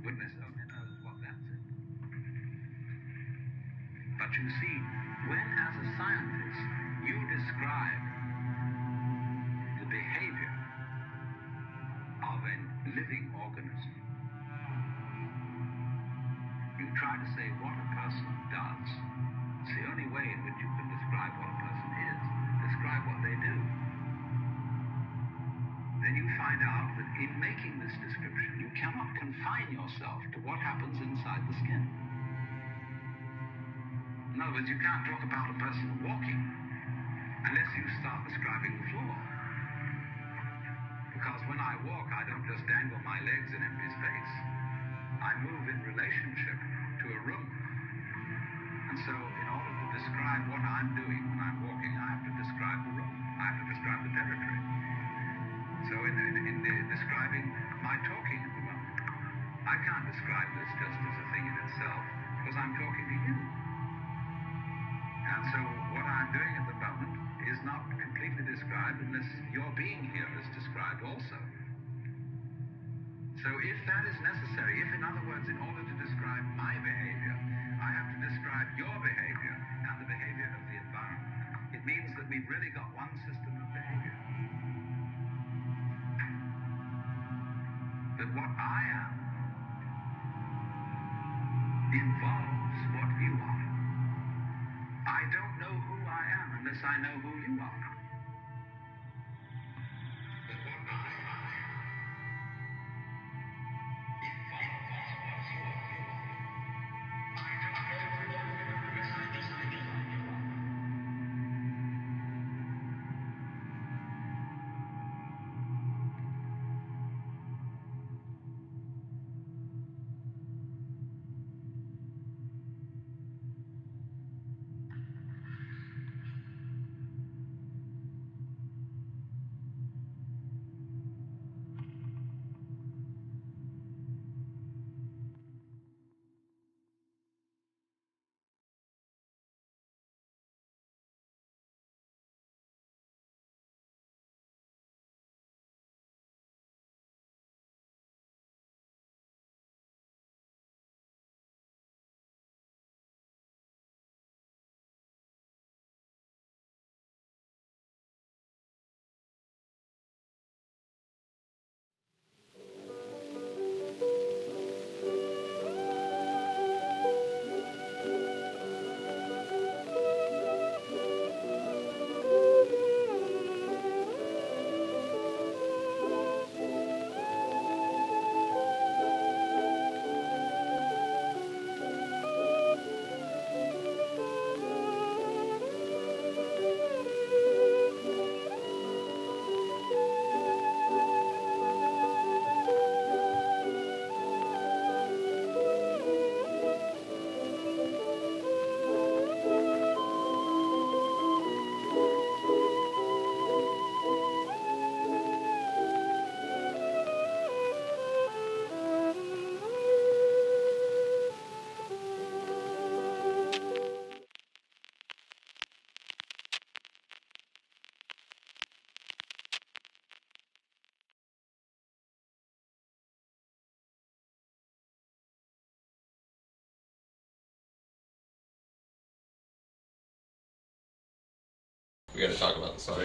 Goodness only knows what that's it. But you see, when as a scientist you describe the behavior of a living organism, you try to say what a person does. It's the only way in which you can describe what a person is. Describe what they do. Then you find out that in making this description, you cannot confine yourself to what happens inside the skin. In other words, you can't talk about a person walking unless you start describing the floor. Because when I walk, I don't just dangle my legs in empty space. I move in relationship to a room. And so in order to describe what I'm doing when I'm walking, I have to describe the room. I have to describe the territory. So in describing my talking at the moment, I can't describe this just as a thing in itself, because I'm talking to you. And so what I'm doing at the moment is not completely described unless your being here is described also. So if that is necessary, if in other words, in order to describe my behavior, I have to describe your behavior and the behavior of the environment, it means that we've really got one system of behavior. But what I am involves what you are. I don't know who I am unless I know who you are. But what I involves what you are. I don't know who you are unless I know who you are. We gotta talk about the song.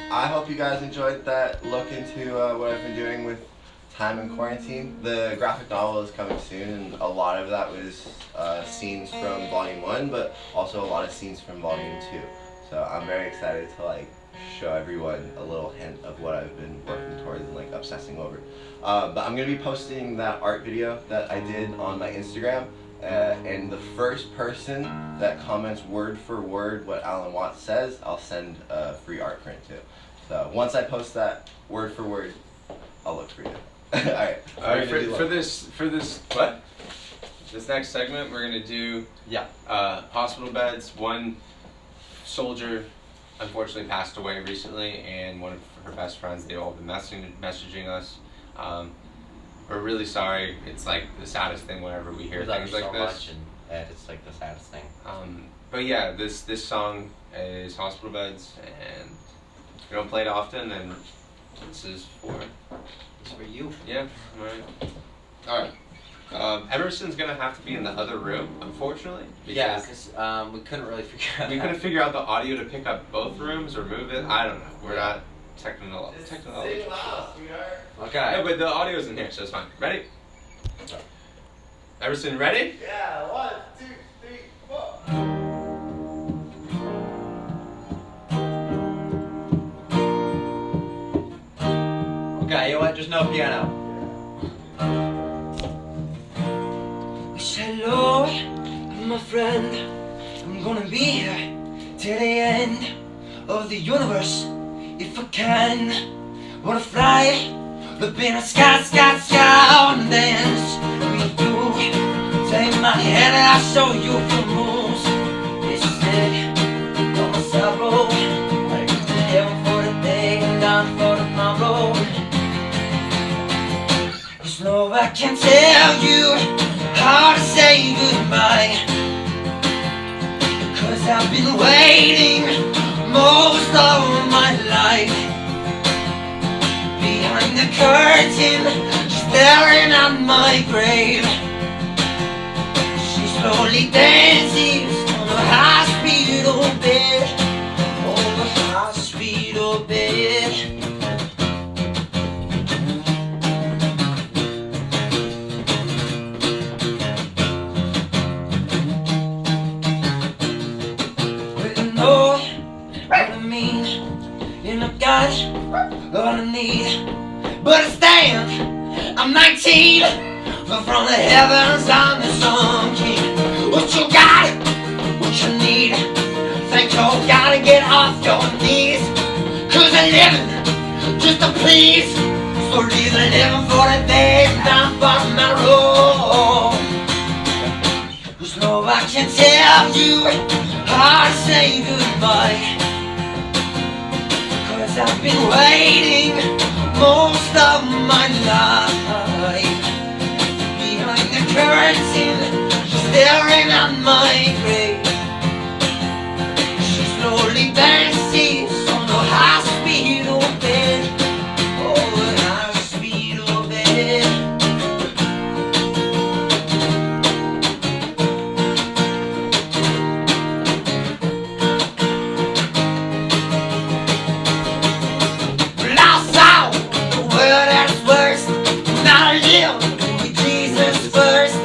I hope you guys enjoyed that look into what I've been doing with time in quarantine. The graphic novel is coming soon, and a lot of that was scenes from Volume 1, but also a lot of scenes from Volume 2. So I'm very excited to like show everyone a little hint of what I've been working towards and like obsessing over. But I'm gonna be posting that art video that I did on my Instagram, and the first person that comments word for word what Alan Watts says, I'll send a free art print to. So once I post that word for word, I'll look for you. Alright. For this what? This next segment we're gonna do hospital beds. One soldier unfortunately passed away recently, and one of her best friends, they've all been messaging us. We're really sorry. It's like the saddest thing whenever we hear things like so this. much, and it's like the saddest thing. But yeah, this song is Hospital Beds, and we don't play it often, and this is for you. Yeah, alright. Emerson's gonna have to be in the other room, unfortunately. Because we couldn't really figure out. We couldn't figure out the audio to pick up both rooms or move it. I don't know. We're not technical. Sing loud, sweetheart. Okay. No, but the audio's in here, so it's fine. Ready? Emerson, ready? Yeah, 1, 2, 3, 4. Okay, you know what? Just no piano. Hello, my friend. I'm gonna be here till the end of the universe if I can. Wanna fly up in the sky, sky, sky and dance with you. Take my hand and I'll show you the moves. It's sick, on my sorrow. Like heaven for the day and down for tomorrow. There's no I can tell you how to say goodbye, 'cause I've been waiting most of my life behind the curtain, staring at my grave. She slowly dances on a high-speed bed, on a high-speed bed. All I need, but I stand. I'm 19, but from the heavens I'm the Sun King. What you got? What you need? Think you gotta get off your knees, 'cause I'm living just to please. So leave the living for the days down by my road. 'Cause no I can tell you how to say goodbye, I've been waiting most of my life behind the curtain, staring at my grave. She slowly dances on a high-speed bed, oh, a high-speed bed. With Jesus first,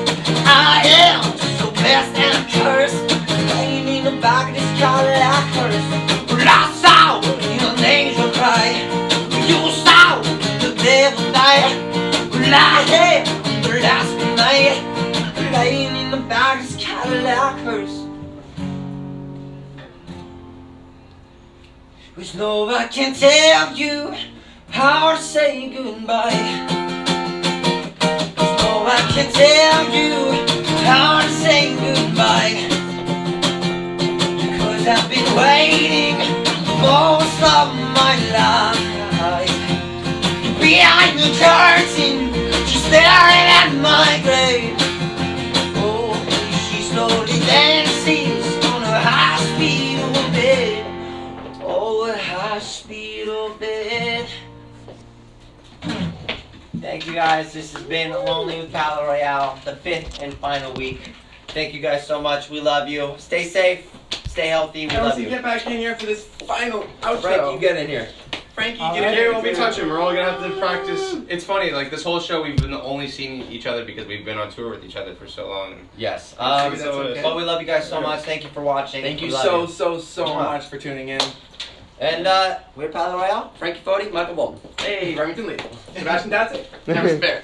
I am so blessed and cursed. Laying in the back of this car like hers. Well, I saw an angel cry. You saw the devil die. Well, I had the last night, laying in the back of this car like hers. There's no I can tell you how to say goodbye. I can tell you how to say goodbye, because I've been waiting most of my life behind the curtain, she's staring at my grave. Oh, she slowly dances on a high-speed bed, oh, a high-speed bed. Thank you guys. This has been Lonely with Palaye Royale, the 5th and final week. Thank you guys so much. We love you. Stay safe. Stay healthy. We love Elsie, you. get back in here for this final outro. Frank, you get in here. Frankie, All get right. in Okay, here. we'll be touching. We're all gonna have to practice. It's funny, like this whole show, we've been only seeing each other because we've been on tour with each other for so long. Yes. Maybe that's okay. But we love you guys so much. Thank you for watching. Thank you We love so Mwah. much for tuning in. And we're Palaye Royale. Frankie Foti, Michael Bolten. Hey, Remington Lee. Sebastian Datzek. Emerson Bear.